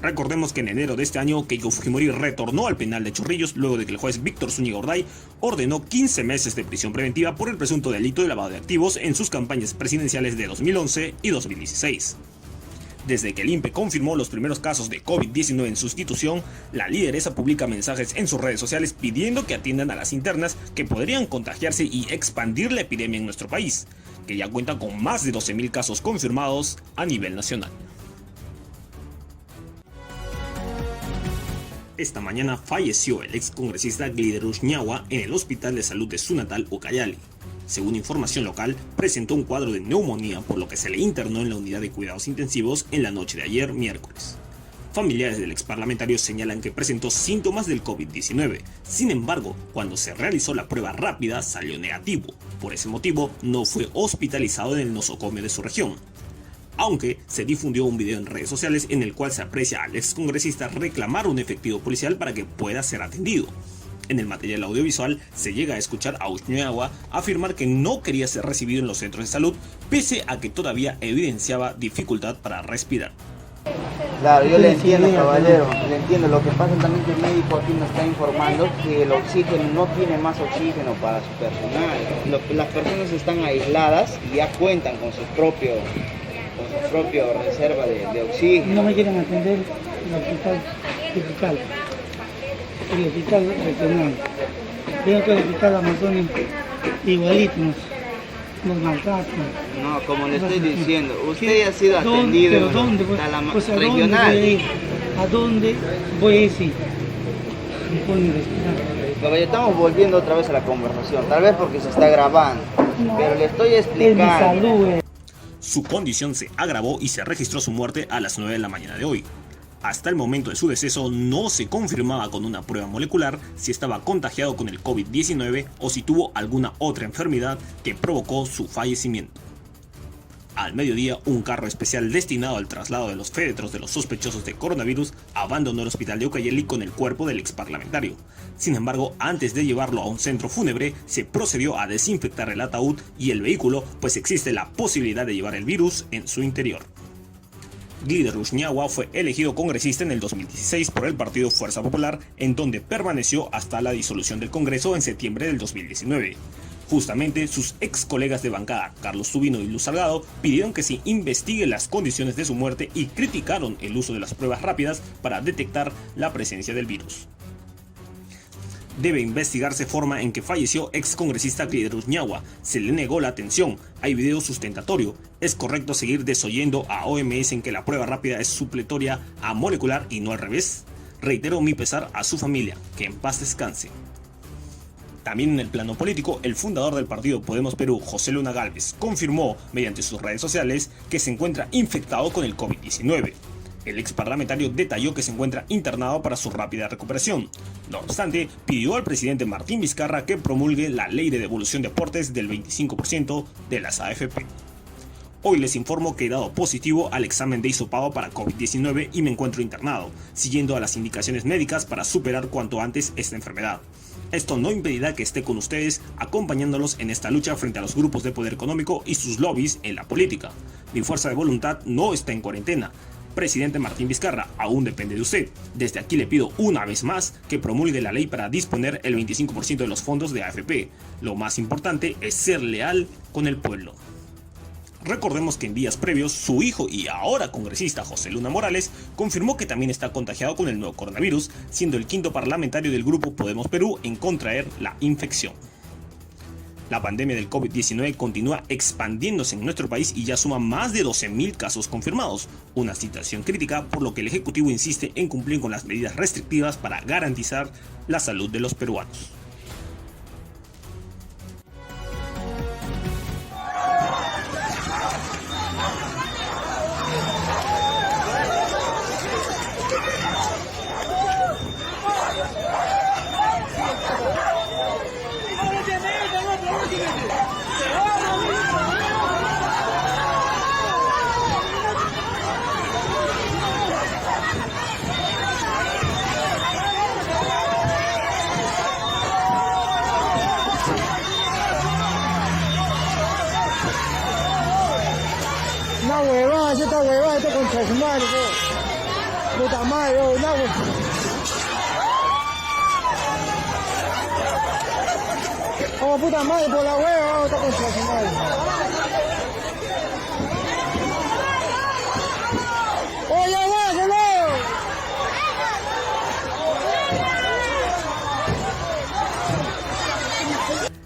Recordemos que en enero de este año, Keiko Fujimori retornó al penal de Chorrillos luego de que el juez Víctor Zúñiga Orday ordenó 15 meses de prisión preventiva por el presunto delito de lavado de activos en sus campañas presidenciales de 2011 y 2016. Desde que el INPE confirmó los primeros casos de COVID-19 en su institución, la lideresa publica mensajes en sus redes sociales pidiendo que atiendan a las internas que podrían contagiarse y expandir la epidemia en nuestro país, que ya cuenta con más de 12.000 casos confirmados a nivel nacional. Esta mañana falleció el excongresista Gliderush Ñawa en el Hospital de Salud de su natal Ucayali. Según información local, presentó un cuadro de neumonía por lo que se le internó en la unidad de cuidados intensivos en la noche de ayer, miércoles. Familiares del exparlamentario señalan que presentó síntomas del COVID-19. Sin embargo, cuando se realizó la prueba rápida salió negativo. Por ese motivo, no fue hospitalizado en el nosocomio de su región. Aunque se difundió un video en redes sociales en el cual se aprecia al excongresista reclamar un efectivo policial para que pueda ser atendido. En el material audiovisual se llega a escuchar a Uñagua afirmar que no quería ser recibido en los centros de salud, pese a que todavía evidenciaba dificultad para respirar. Claro, yo le entiendo, caballero, le entiendo. Lo que pasa también que el médico aquí nos está informando que el oxígeno no tiene más oxígeno para su personal. Las personas están aisladas y ya cuentan con su propia reserva de oxígeno. No me quieren atender en el hospital digital. El hospital regional. Veo que el hospital Amazonas igualito nos maltratan. No, como le estoy diciendo, usted ya ha sido atendido en el hospital regional. ¿A dónde voy a decir? Me ponen a respirar. Caballero, estamos volviendo otra vez a la conversación, tal vez porque se está grabando, pero le estoy explicando. Su condición se agravó y se registró su muerte a las 9 de la mañana de hoy. Hasta el momento de su deceso no se confirmaba con una prueba molecular si estaba contagiado con el COVID-19 o si tuvo alguna otra enfermedad que provocó su fallecimiento. Al mediodía, un carro especial destinado al traslado de los féretros de los sospechosos de coronavirus abandonó el hospital de Ucayali con el cuerpo del exparlamentario. Sin embargo, antes de llevarlo a un centro fúnebre, se procedió a desinfectar el ataúd y el vehículo, pues existe la posibilidad de llevar el virus en su interior. Glider Rusñagua fue elegido congresista en el 2016 por el partido Fuerza Popular, en donde permaneció hasta la disolución del Congreso en septiembre del 2019. Justamente, sus ex colegas de bancada, Carlos Tubino y Luz Salgado, pidieron que se investigue las condiciones de su muerte y criticaron el uso de las pruebas rápidas para detectar la presencia del virus. Debe investigarse forma en que falleció ex congresista Glider Rusñagua. Se le negó la atención. Hay video sustentatorio. ¿Es correcto seguir desoyendo a OMS en que la prueba rápida es supletoria a molecular y no al revés? Reitero mi pesar a su familia. Que en paz descanse. También en el plano político, el fundador del partido Podemos Perú, José Luna Gálvez, confirmó mediante sus redes sociales que se encuentra infectado con el COVID-19. El exparlamentario detalló que se encuentra internado para su rápida recuperación. No obstante, pidió al presidente Martín Vizcarra que promulgue la ley de devolución de aportes del 25% de las AFP. Hoy les informo que he dado positivo al examen de hisopado para COVID-19 y me encuentro internado, siguiendo a las indicaciones médicas para superar cuanto antes esta enfermedad. Esto no impedirá que esté con ustedes acompañándolos en esta lucha frente a los grupos de poder económico y sus lobbies en la política. Mi fuerza de voluntad no está en cuarentena. Presidente Martín Vizcarra, aún depende de usted. Desde aquí le pido una vez más que promulgue la ley para disponer el 25% de los fondos de AFP. Lo más importante es ser leal con el pueblo. Recordemos que en días previos, su hijo y ahora congresista José Luna Morales confirmó que también está contagiado con el nuevo coronavirus, siendo el quinto parlamentario del grupo Podemos Perú en contraer la infección. La pandemia del COVID-19 continúa expandiéndose en nuestro país y ya suma más de 12.000 casos confirmados, una situación crítica por lo que el Ejecutivo insiste en cumplir con las medidas restrictivas para garantizar la salud de los peruanos. Una huevada, esta huevada, esta concha de su madre, puta madre, una huevada. Oh, puta madre, por la hueva, esta concha de su madre. ¡Oye, bájalo!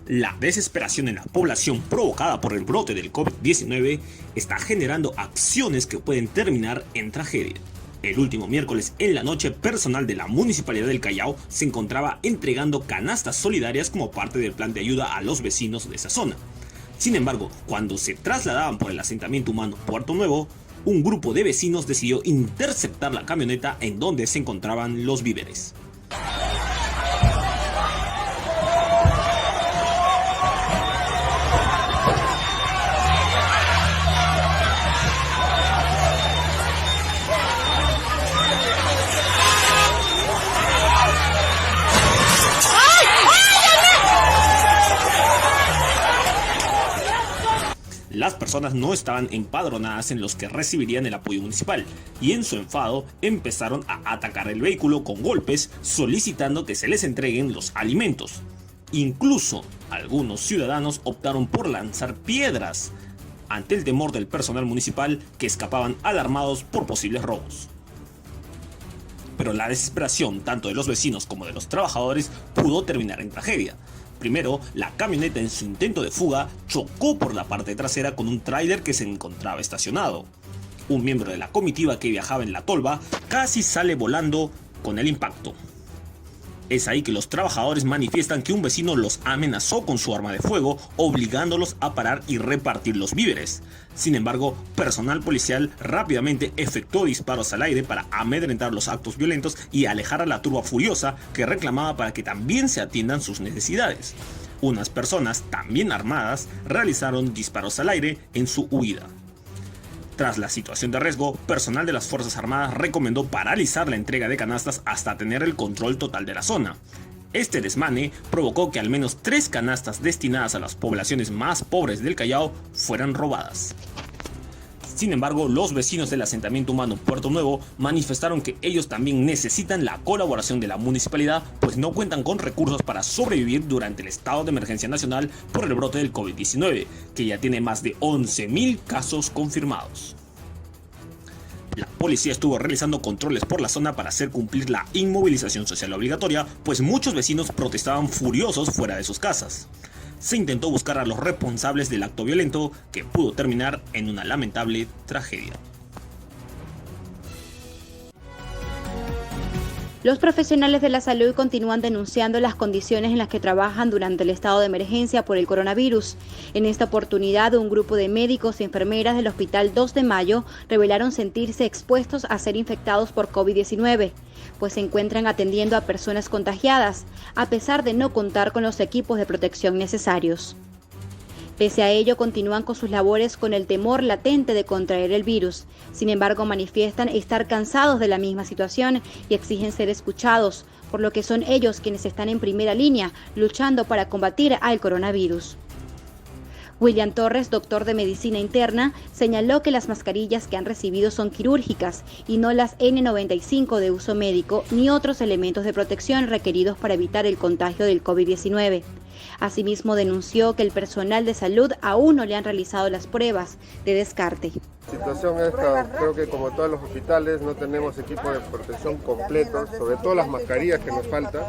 La desesperación en la población provocada por el brote del COVID-19 está generando acciones que pueden terminar en tragedia. El último miércoles en la noche, personal de la Municipalidad del Callao se encontraba entregando canastas solidarias como parte del plan de ayuda a los vecinos de esa zona. Sin embargo, cuando se trasladaban por el asentamiento humano Puerto Nuevo, un grupo de vecinos decidió interceptar la camioneta en donde se encontraban los víveres. Las personas no estaban empadronadas en los que recibirían el apoyo municipal y en su enfado empezaron a atacar el vehículo con golpes solicitando que se les entreguen los alimentos. Incluso algunos ciudadanos optaron por lanzar piedras ante el temor del personal municipal que escapaban alarmados por posibles robos. Pero la desesperación tanto de los vecinos como de los trabajadores pudo terminar en tragedia. Primero, la camioneta en su intento de fuga chocó por la parte trasera con un tráiler que se encontraba estacionado. Un miembro de la comitiva que viajaba en la tolva casi sale volando con el impacto. Es ahí que los trabajadores manifiestan que un vecino los amenazó con su arma de fuego, obligándolos a parar y repartir los víveres. Sin embargo, personal policial rápidamente efectuó disparos al aire para amedrentar los actos violentos y alejar a la turba furiosa que reclamaba para que también se atiendan sus necesidades. Unas personas, también armadas, realizaron disparos al aire en su huida. Tras la situación de riesgo, personal de las Fuerzas Armadas recomendó paralizar la entrega de canastas hasta tener el control total de la zona. Este desmane provocó que al menos 3 canastas destinadas a las poblaciones más pobres del Callao fueran robadas. Sin embargo, los vecinos del asentamiento humano Puerto Nuevo manifestaron que ellos también necesitan la colaboración de la municipalidad, pues no cuentan con recursos para sobrevivir durante el estado de emergencia nacional por el brote del COVID-19, que ya tiene más de 11.000 casos confirmados. La policía estuvo realizando controles por la zona para hacer cumplir la inmovilización social obligatoria, pues muchos vecinos protestaban furiosos fuera de sus casas. Se intentó buscar a los responsables del acto violento, que pudo terminar en una lamentable tragedia. Los profesionales de la salud continúan denunciando las condiciones en las que trabajan durante el estado de emergencia por el coronavirus. En esta oportunidad, un grupo de médicos y enfermeras del Hospital 2 de Mayo revelaron sentirse expuestos a ser infectados por COVID-19, pues se encuentran atendiendo a personas contagiadas, a pesar de no contar con los equipos de protección necesarios. Pese a ello, continúan con sus labores con el temor latente de contraer el virus. Sin embargo, manifiestan estar cansados de la misma situación y exigen ser escuchados, por lo que son ellos quienes están en primera línea luchando para combatir al coronavirus. William Torres, doctor de medicina interna, señaló que las mascarillas que han recibido son quirúrgicas y no las N95 de uso médico ni otros elementos de protección requeridos para evitar el contagio del COVID-19. Asimismo, denunció que el personal de salud aún no le han realizado las pruebas de descarte. La situación es que creo que como todos los hospitales no tenemos equipo de protección completo, sobre todo las mascarillas que nos faltan,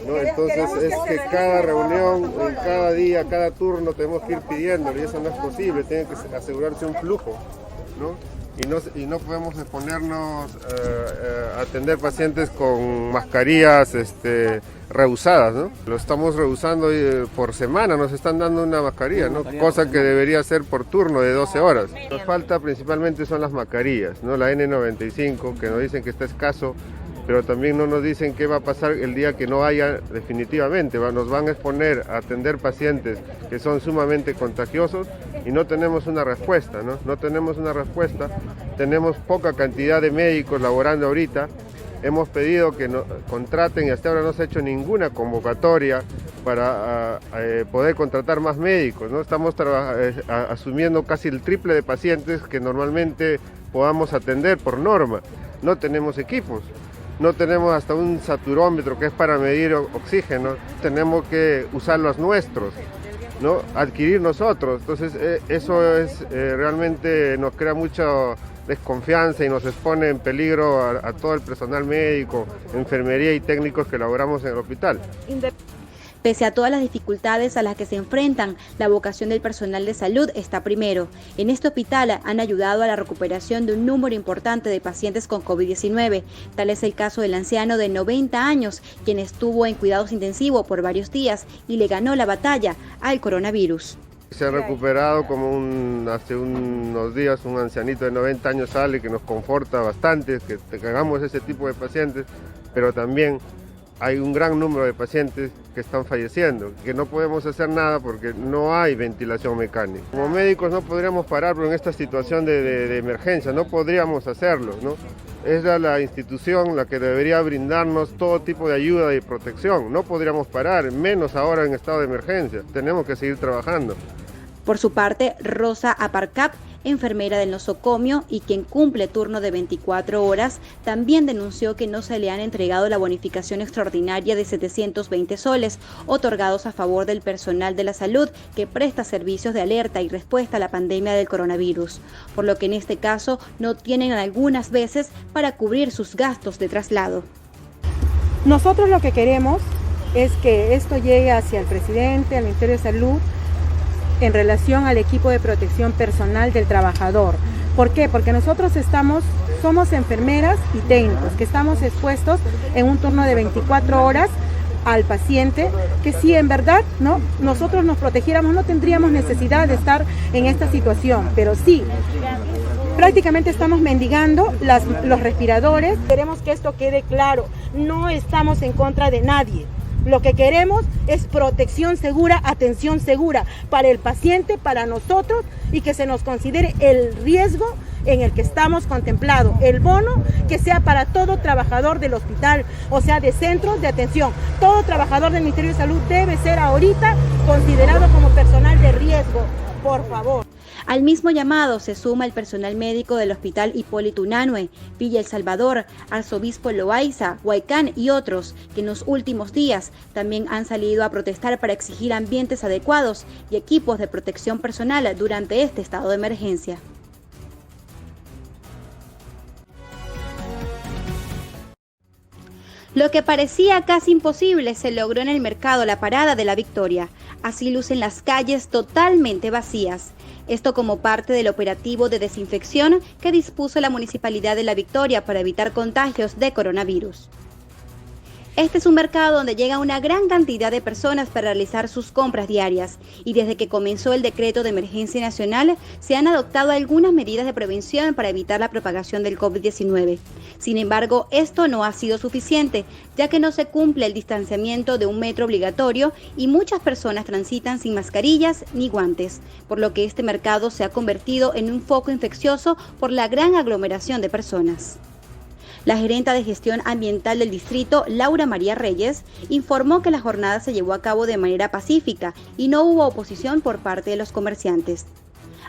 ¿no? Entonces es que cada reunión, cada día, cada turno tenemos que ir pidiéndolo y eso no es posible, tiene que asegurarse un flujo, ¿no? Y no podemos exponernos a atender pacientes con mascarillas reusadas, ¿no? Lo estamos reusando por semana, nos están dando una mascarilla, ¿no? Cosa que debería ser por turno de 12 horas. Nos falta principalmente son las mascarillas, ¿no? La N95, que nos dicen que está escaso, pero también no nos dicen qué va a pasar el día que no haya definitivamente. Nos van a exponer a atender pacientes que son sumamente contagiosos y no tenemos una respuesta, ¿no? No tenemos una respuesta, tenemos poca cantidad de médicos laborando ahorita. Hemos pedido que contraten y hasta ahora no se ha hecho ninguna convocatoria para poder contratar más médicos, ¿no? Estamos asumiendo casi el triple de pacientes que normalmente podamos atender por norma. No tenemos equipos. No tenemos hasta un saturómetro que es para medir oxígeno, tenemos que usar los nuestros, ¿no? Adquirir nosotros. Entonces eso es realmente nos crea mucha desconfianza y nos expone en peligro a todo el personal médico, enfermería y técnicos que laboramos en el hospital. Pese a todas las dificultades a las que se enfrentan, la vocación del personal de salud está primero. En este hospital han ayudado a la recuperación de un número importante de pacientes con COVID-19. Tal es el caso del anciano de 90 años, quien estuvo en cuidados intensivos por varios días y le ganó la batalla al coronavirus. Se ha recuperado como hace unos días un ancianito de 90 años sale que nos conforta bastante, que hagamos ese tipo de pacientes, pero también hay un gran número de pacientes que están falleciendo, que no podemos hacer nada porque no hay ventilación mecánica. Como médicos no podríamos parar, pero en esta situación de emergencia no podríamos hacerlo, ¿no? Es la institución la que debería brindarnos todo tipo de ayuda y protección. No podríamos parar, menos ahora en estado de emergencia. Tenemos que seguir trabajando. Por su parte, Rosa Aparcap, enfermera del nosocomio y quien cumple turno de 24 horas, también denunció que no se le han entregado la bonificación extraordinaria de 720 soles, otorgados a favor del personal de la salud que presta servicios de alerta y respuesta a la pandemia del coronavirus, por lo que en este caso no tienen algunas veces para cubrir sus gastos de traslado. Nosotros lo que queremos es que esto llegue hacia el presidente, al Ministerio de Salud, en relación al equipo de protección personal del trabajador. ¿Por qué? Porque nosotros somos enfermeras y técnicos que estamos expuestos en un turno de 24 horas al paciente, que si en verdad ¿no? nosotros nos protegiéramos no tendríamos necesidad de estar en esta situación, pero sí, prácticamente estamos mendigando los respiradores. Queremos que esto quede claro, no estamos en contra de nadie. Lo que queremos es protección segura, atención segura para el paciente, para nosotros, y que se nos considere el riesgo en el que estamos contemplado, el bono que sea para todo trabajador del hospital, o sea, de centros de atención. Todo trabajador del Ministerio de Salud debe ser ahorita considerado como personal de riesgo, por favor. Al mismo llamado se suma el personal médico del Hospital Hipólito Unanue, Villa El Salvador, Arzobispo Loaiza, Huaycán y otros, que en los últimos días también han salido a protestar para exigir ambientes adecuados y equipos de protección personal durante este estado de emergencia. Lo que parecía casi imposible se logró en el mercado La Parada de La Victoria. Así lucen las calles totalmente vacías. Esto como parte del operativo de desinfección que dispuso la Municipalidad de La Victoria para evitar contagios de coronavirus. Este es un mercado donde llega una gran cantidad de personas para realizar sus compras diarias, y desde que comenzó el decreto de emergencia nacional se han adoptado algunas medidas de prevención para evitar la propagación del COVID-19. Sin embargo, esto no ha sido suficiente, ya que no se cumple el distanciamiento de 1 metro obligatorio y muchas personas transitan sin mascarillas ni guantes, por lo que este mercado se ha convertido en un foco infeccioso por la gran aglomeración de personas. La gerenta de gestión ambiental del distrito, Laura María Reyes, informó que la jornada se llevó a cabo de manera pacífica y no hubo oposición por parte de los comerciantes.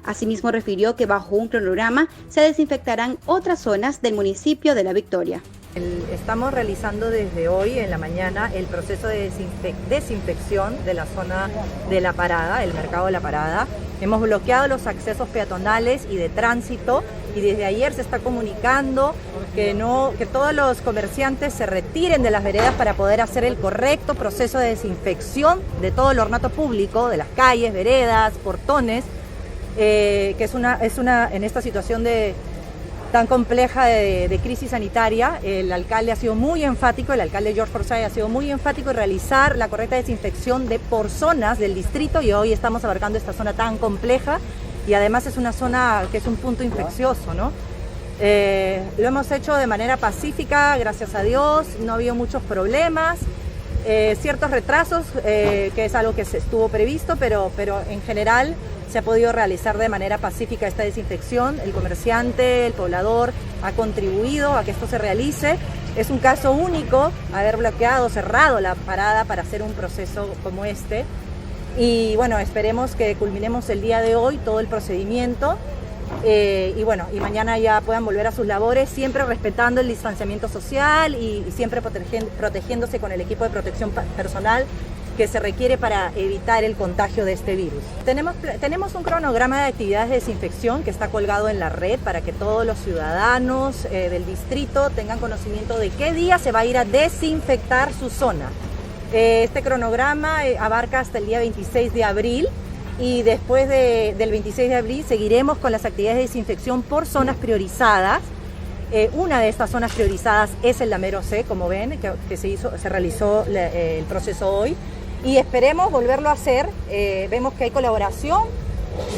Asimismo, refirió que bajo un cronograma se desinfectarán otras zonas del municipio de La Victoria. Estamos realizando desde hoy en la mañana el proceso de desinfección de la zona de La Parada, el mercado de La Parada. Hemos bloqueado los accesos peatonales y de tránsito, y desde ayer se está comunicando que todos los comerciantes se retiren de las veredas para poder hacer el correcto proceso de desinfección de todo el ornato público, de las calles, veredas, portones, que en esta situación tan compleja de crisis sanitaria. El alcalde ha sido muy enfático, el alcalde George Forsyth ha sido muy enfático en realizar la correcta desinfección por zonas del distrito, y hoy estamos abarcando esta zona tan compleja, y además es una zona que es un punto infeccioso, ¿no? Lo hemos hecho de manera pacífica, gracias a Dios, no ha habido muchos problemas, ciertos retrasos, que es algo que estuvo previsto, pero en general se ha podido realizar de manera pacífica esta desinfección. El comerciante, el poblador ha contribuido a que esto se realice. Es un caso único haber bloqueado, cerrado la parada para hacer un proceso como este. Y bueno, esperemos que culminemos el día de hoy todo el procedimiento, y mañana ya puedan volver a sus labores, siempre respetando el distanciamiento social y siempre protegiéndose con el equipo de protección personal que se requiere para evitar el contagio de este virus. Tenemos un cronograma de actividades de desinfección que está colgado en la red para que todos los ciudadanos del distrito tengan conocimiento de qué día se va a ir a desinfectar su zona. Este cronograma abarca hasta el día 26 de abril, y después del 26 de abril seguiremos con las actividades de desinfección por zonas priorizadas. Una de estas zonas priorizadas es el Lamero C, como ven, que se realizó el proceso hoy, y esperemos volverlo a hacer. Vemos que hay colaboración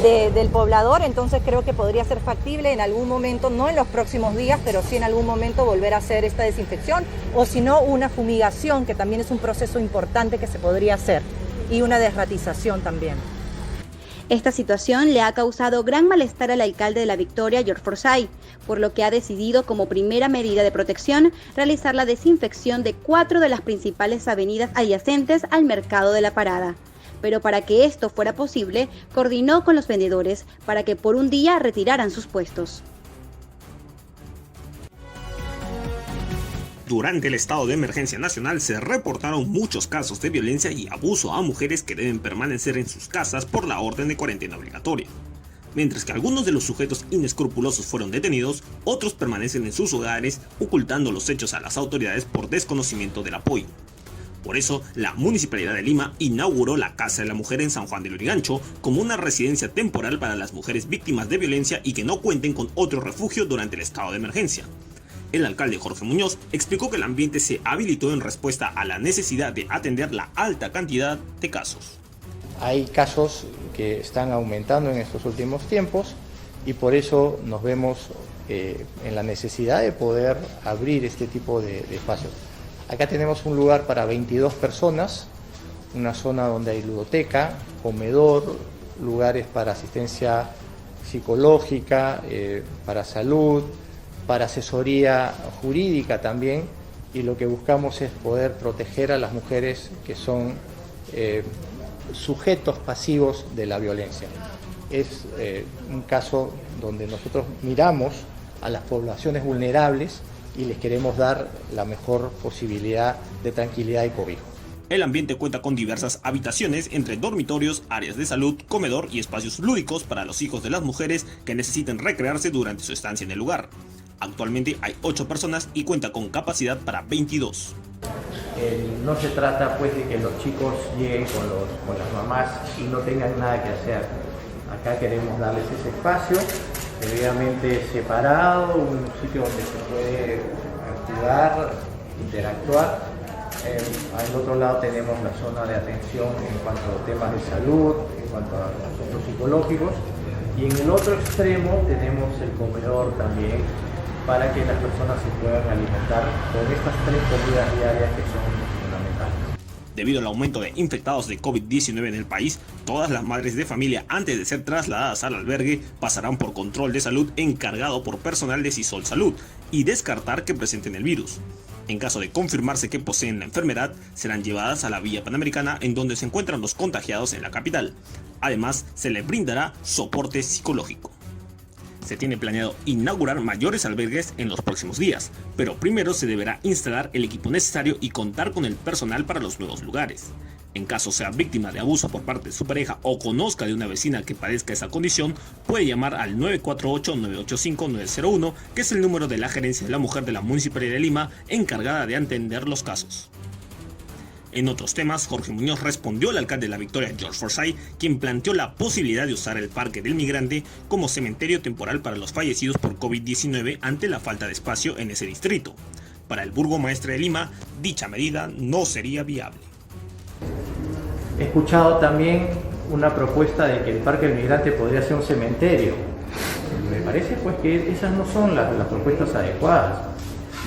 del poblador, entonces creo que podría ser factible en algún momento, no en los próximos días, pero sí en algún momento volver a hacer esta desinfección, o si no, una fumigación, que también es un proceso importante que se podría hacer, y una desratización también. Esta situación le ha causado gran malestar al alcalde de La Victoria, George Forsyth, por lo que ha decidido como primera medida de protección realizar la desinfección de 4 de las principales avenidas adyacentes al mercado de La Parada. Pero para que esto fuera posible, coordinó con los vendedores para que por un día retiraran sus puestos. Durante el estado de emergencia nacional se reportaron muchos casos de violencia y abuso a mujeres que deben permanecer en sus casas por la orden de cuarentena obligatoria. Mientras que algunos de los sujetos inescrupulosos fueron detenidos, otros permanecen en sus hogares ocultando los hechos a las autoridades por desconocimiento del apoyo. Por eso, la Municipalidad de Lima inauguró la Casa de la Mujer en San Juan del Lurigancho como una residencia temporal para las mujeres víctimas de violencia y que no cuenten con otro refugio durante el estado de emergencia. El alcalde Jorge Muñoz explicó que el ambiente se habilitó en respuesta a la necesidad de atender la alta cantidad de casos. Hay casos que están aumentando en estos últimos tiempos y por eso nos vemos en la necesidad de poder abrir este tipo de espacios. Acá tenemos un lugar para 22 personas, una zona donde hay ludoteca, comedor, lugares para asistencia psicológica, para salud, para asesoría jurídica también, y lo que buscamos es poder proteger a las mujeres que son sujetos pasivos de la violencia. Es un caso donde nosotros miramos a las poblaciones vulnerables y les queremos dar la mejor posibilidad de tranquilidad y cobijo. El ambiente cuenta con diversas habitaciones entre dormitorios, áreas de salud, comedor y espacios lúdicos para los hijos de las mujeres que necesiten recrearse durante su estancia en el lugar. Actualmente hay 8 personas y cuenta con capacidad para 22. No se trata pues de que los chicos lleguen con las mamás y no tengan nada que hacer. Acá queremos darles ese espacio, debidamente separado, un sitio donde se puede jugar, interactuar. Al otro lado tenemos la zona de atención en cuanto a temas de salud, en cuanto a asuntos psicológicos, y en el otro extremo tenemos el comedor también para que las personas se puedan alimentar con estas 3 comidas diarias que son fundamentales. Debido al aumento de infectados de COVID-19 en el país, todas las madres de familia antes de ser trasladadas al albergue pasarán por control de salud encargado por personal de Sisol Salud y descartar que presenten el virus. En caso de confirmarse que poseen la enfermedad, serán llevadas a la Villa Panamericana en donde se encuentran los contagiados en la capital. Además, se les brindará soporte psicológico. Se tiene planeado inaugurar mayores albergues en los próximos días, pero primero se deberá instalar el equipo necesario y contar con el personal para los nuevos lugares. En caso sea víctima de abuso por parte de su pareja o conozca de una vecina que padezca esa condición, puede llamar al 948-985-901, que es el número de la Gerencia de la Mujer de la Municipalidad de Lima, encargada de atender los casos. En otros temas, Jorge Muñoz respondió al alcalde de La Victoria, George Forsyth, quien planteó la posibilidad de usar el Parque del Migrante como cementerio temporal para los fallecidos por COVID-19 ante la falta de espacio en ese distrito. Para el burgomaestre de Lima, dicha medida no sería viable. He escuchado también una propuesta de que el Parque del Migrante podría ser un cementerio. Me parece pues que esas no son las propuestas adecuadas.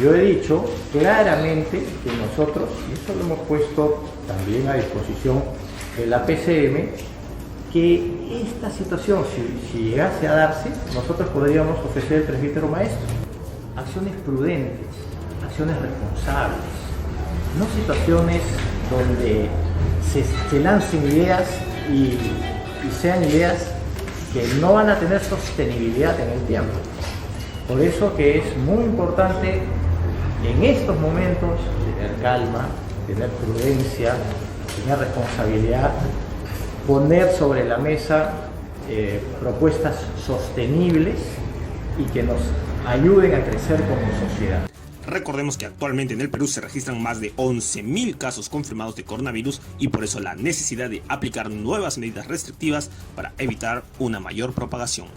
Yo he dicho claramente que nosotros, y esto lo hemos puesto también a disposición de la PCM, que esta situación, si llegase a darse, nosotros podríamos ofrecer el presbítero maestro. Acciones prudentes, acciones responsables, no situaciones donde se lancen ideas y sean ideas que no van a tener sostenibilidad en el tiempo. Por eso que es muy importante en estos momentos tener calma, tener prudencia, tener responsabilidad, poner sobre la mesa propuestas sostenibles y que nos ayuden a crecer como sociedad. Recordemos que actualmente en el Perú se registran más de 11.000 casos confirmados de coronavirus y por eso la necesidad de aplicar nuevas medidas restrictivas para evitar una mayor propagación.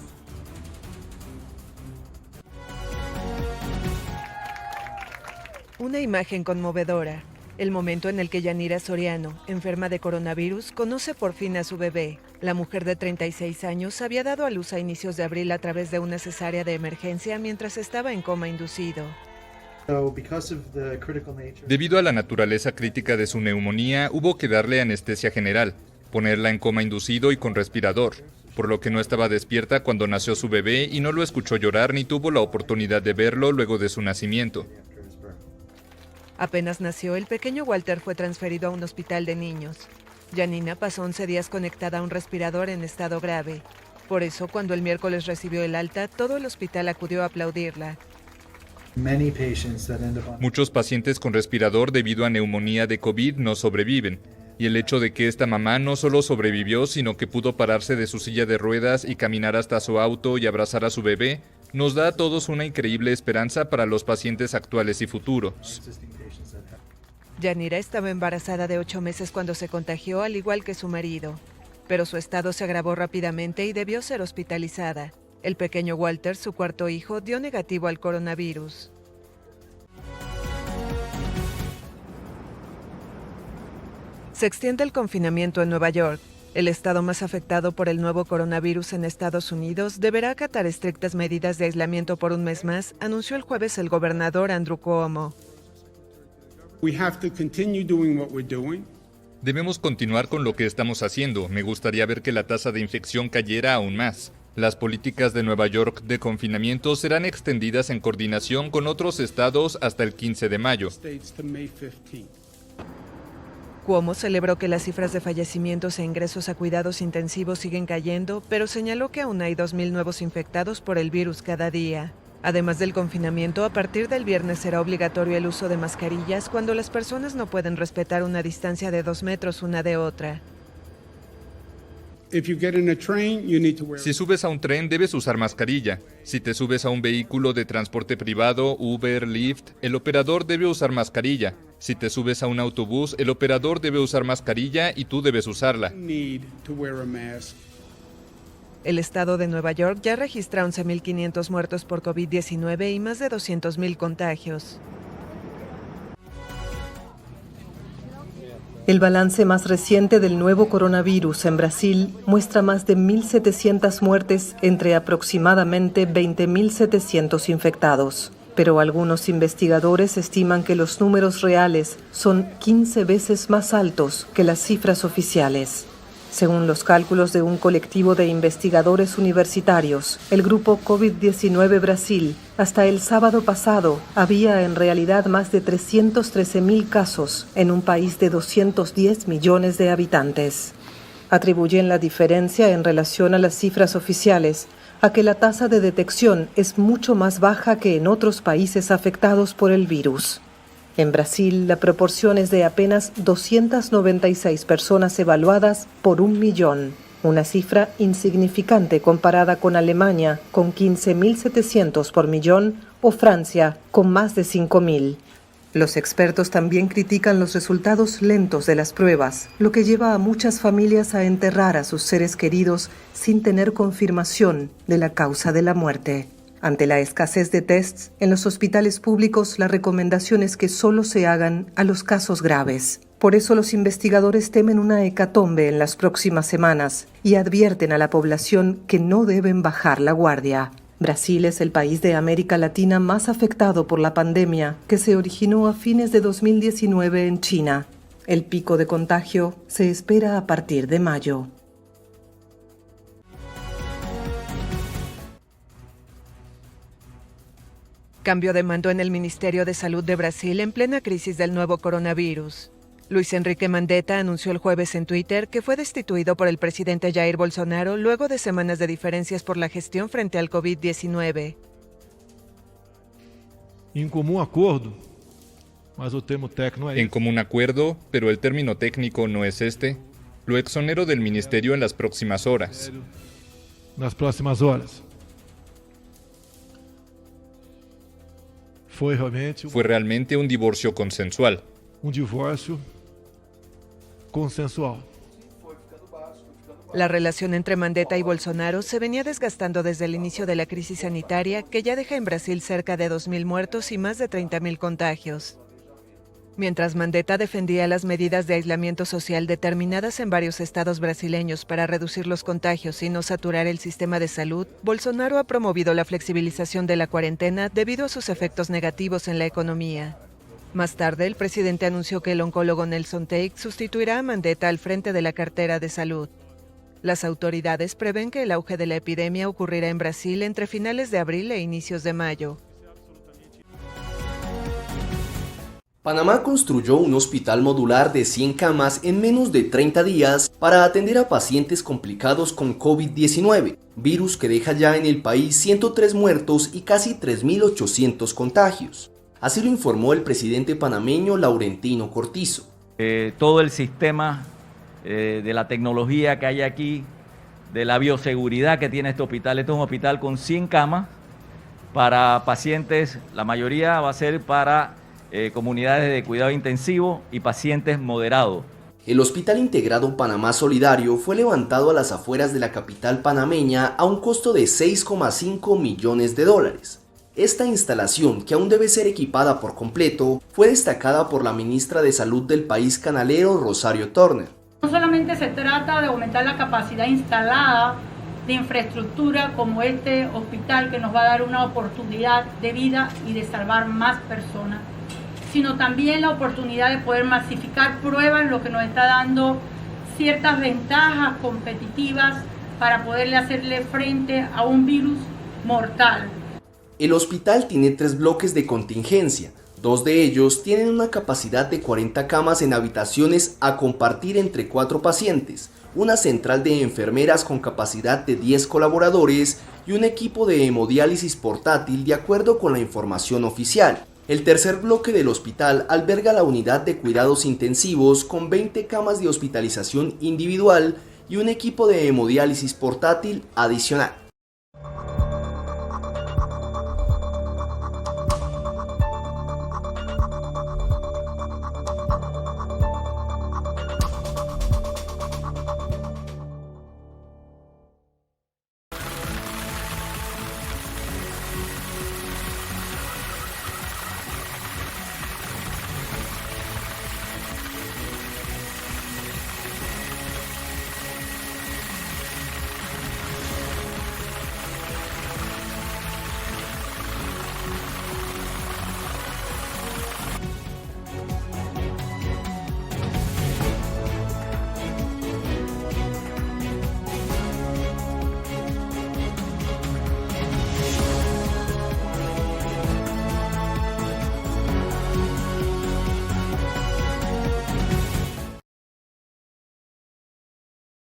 Una imagen conmovedora. El momento en el que Yanira Soriano, enferma de coronavirus, conoce por fin a su bebé. La mujer de 36 años había dado a luz a inicios de abril a través de una cesárea de emergencia mientras estaba en coma inducido. Debido a la naturaleza crítica de su neumonía, hubo que darle anestesia general, ponerla en coma inducido y con respirador, por lo que no estaba despierta cuando nació su bebé y no lo escuchó llorar ni tuvo la oportunidad de verlo luego de su nacimiento. Apenas nació, el pequeño Walter fue transferido a un hospital de niños. Yanina pasó 11 días conectada a un respirador en estado grave. Por eso, cuando el miércoles recibió el alta, todo el hospital acudió a aplaudirla. Muchos pacientes con respirador debido a neumonía de COVID no sobreviven, y el hecho de que esta mamá no solo sobrevivió, sino que pudo pararse de su silla de ruedas y caminar hasta su auto y abrazar a su bebé, nos da a todos una increíble esperanza para los pacientes actuales y futuros. Yanira estaba embarazada de 8 meses cuando se contagió, al igual que su marido, pero su estado se agravó rápidamente y debió ser hospitalizada. El pequeño Walter, su cuarto hijo, dio negativo al coronavirus. Se extiende el confinamiento en Nueva York. El estado más afectado por el nuevo coronavirus en Estados Unidos deberá acatar estrictas medidas de aislamiento por un mes más, anunció el jueves el gobernador Andrew Cuomo. Debemos continuar con lo que estamos haciendo. Me gustaría ver que la tasa de infección cayera aún más. Las políticas de Nueva York de confinamiento serán extendidas en coordinación con otros estados hasta el 15 de mayo. Cuomo celebró que las cifras de fallecimientos e ingresos a cuidados intensivos siguen cayendo, pero señaló que aún hay 2.000 nuevos infectados por el virus cada día. Además del confinamiento, a partir del viernes será obligatorio el uso de mascarillas cuando las personas no pueden respetar una distancia de 2 metros una de otra. Si subes a un tren, debes usar mascarilla. Si te subes a un vehículo de transporte privado, Uber, Lyft, el operador debe usar mascarilla. Si te subes a un autobús, el operador debe usar mascarilla y tú debes usarla. El estado de Nueva York ya registra 11.500 muertos por COVID-19 y más de 200.000 contagios. El balance más reciente del nuevo coronavirus en Brasil muestra más de 1.700 muertes entre aproximadamente 20.700 infectados. Pero algunos investigadores estiman que los números reales son 15 veces más altos que las cifras oficiales. Según los cálculos de un colectivo de investigadores universitarios, el grupo COVID-19 Brasil, hasta el sábado pasado, había en realidad más de 313.000 casos en un país de 210 millones de habitantes. Atribuyen la diferencia en relación a las cifras oficiales a que la tasa de detección es mucho más baja que en otros países afectados por el virus. En Brasil, la proporción es de apenas 296 personas evaluadas por 1 millón, una cifra insignificante comparada con Alemania, con 15.700 por millón, o Francia, con más de 5.000. Los expertos también critican los resultados lentos de las pruebas, lo que lleva a muchas familias a enterrar a sus seres queridos sin tener confirmación de la causa de la muerte. Ante la escasez de tests, en los hospitales públicos la recomendación es que solo se hagan a los casos graves. Por eso los investigadores temen una hecatombe en las próximas semanas y advierten a la población que no deben bajar la guardia. Brasil es el país de América Latina más afectado por la pandemia, que se originó a fines de 2019 en China. El pico de contagio se espera a partir de mayo. Cambio de mando en el Ministerio de Salud de Brasil en plena crisis del nuevo coronavirus. Luis Enrique Mandetta anunció el jueves en Twitter que fue destituido por el presidente Jair Bolsonaro luego de semanas de diferencias por la gestión frente al COVID-19. En común acuerdo, pero el término técnico no es este. Lo exonero del ministerio en las próximas horas. Fue realmente un divorcio consensual. La relación entre Mandetta y Bolsonaro se venía desgastando desde el inicio de la crisis sanitaria, que ya deja en Brasil cerca de 2.000 muertos y más de 30.000 contagios. Mientras Mandetta defendía las medidas de aislamiento social determinadas en varios estados brasileños para reducir los contagios y no saturar el sistema de salud, Bolsonaro ha promovido la flexibilización de la cuarentena debido a sus efectos negativos en la economía. Más tarde, el presidente anunció que el oncólogo Nelson Teich sustituirá a Mandetta al frente de la cartera de salud. Las autoridades prevén que el auge de la epidemia ocurrirá en Brasil entre finales de abril e inicios de mayo. Panamá construyó un hospital modular de 100 camas en menos de 30 días para atender a pacientes complicados con COVID-19, virus que deja ya en el país 103 muertos y casi 3.800 contagios. Así lo informó el presidente panameño Laurentino Cortizo. Todo el sistema de la tecnología que hay aquí, de la bioseguridad que tiene este hospital es un hospital con 100 camas para pacientes, la mayoría va a ser para comunidades de cuidado intensivo y pacientes moderados. El Hospital Integrado Panamá Solidario fue levantado a las afueras de la capital panameña a un costo de $6,5 millones. Esta instalación, que aún debe ser equipada por completo, fue destacada por la ministra de Salud del país canalero, Rosario Turner. No solamente se trata de aumentar la capacidad instalada de infraestructura como este hospital que nos va a dar una oportunidad de vida y de salvar más personas, sino también la oportunidad de poder masificar pruebas, lo que nos está dando ciertas ventajas competitivas para poderle hacerle frente a un virus mortal. El hospital tiene 3 bloques de contingencia. 2 de ellos tienen una capacidad de 40 camas en habitaciones a compartir entre 4 pacientes, una central de enfermeras con capacidad de 10 colaboradores y un equipo de hemodiálisis portátil de acuerdo con la información oficial. El tercer bloque del hospital alberga la unidad de cuidados intensivos con 20 camas de hospitalización individual y un equipo de hemodiálisis portátil adicional.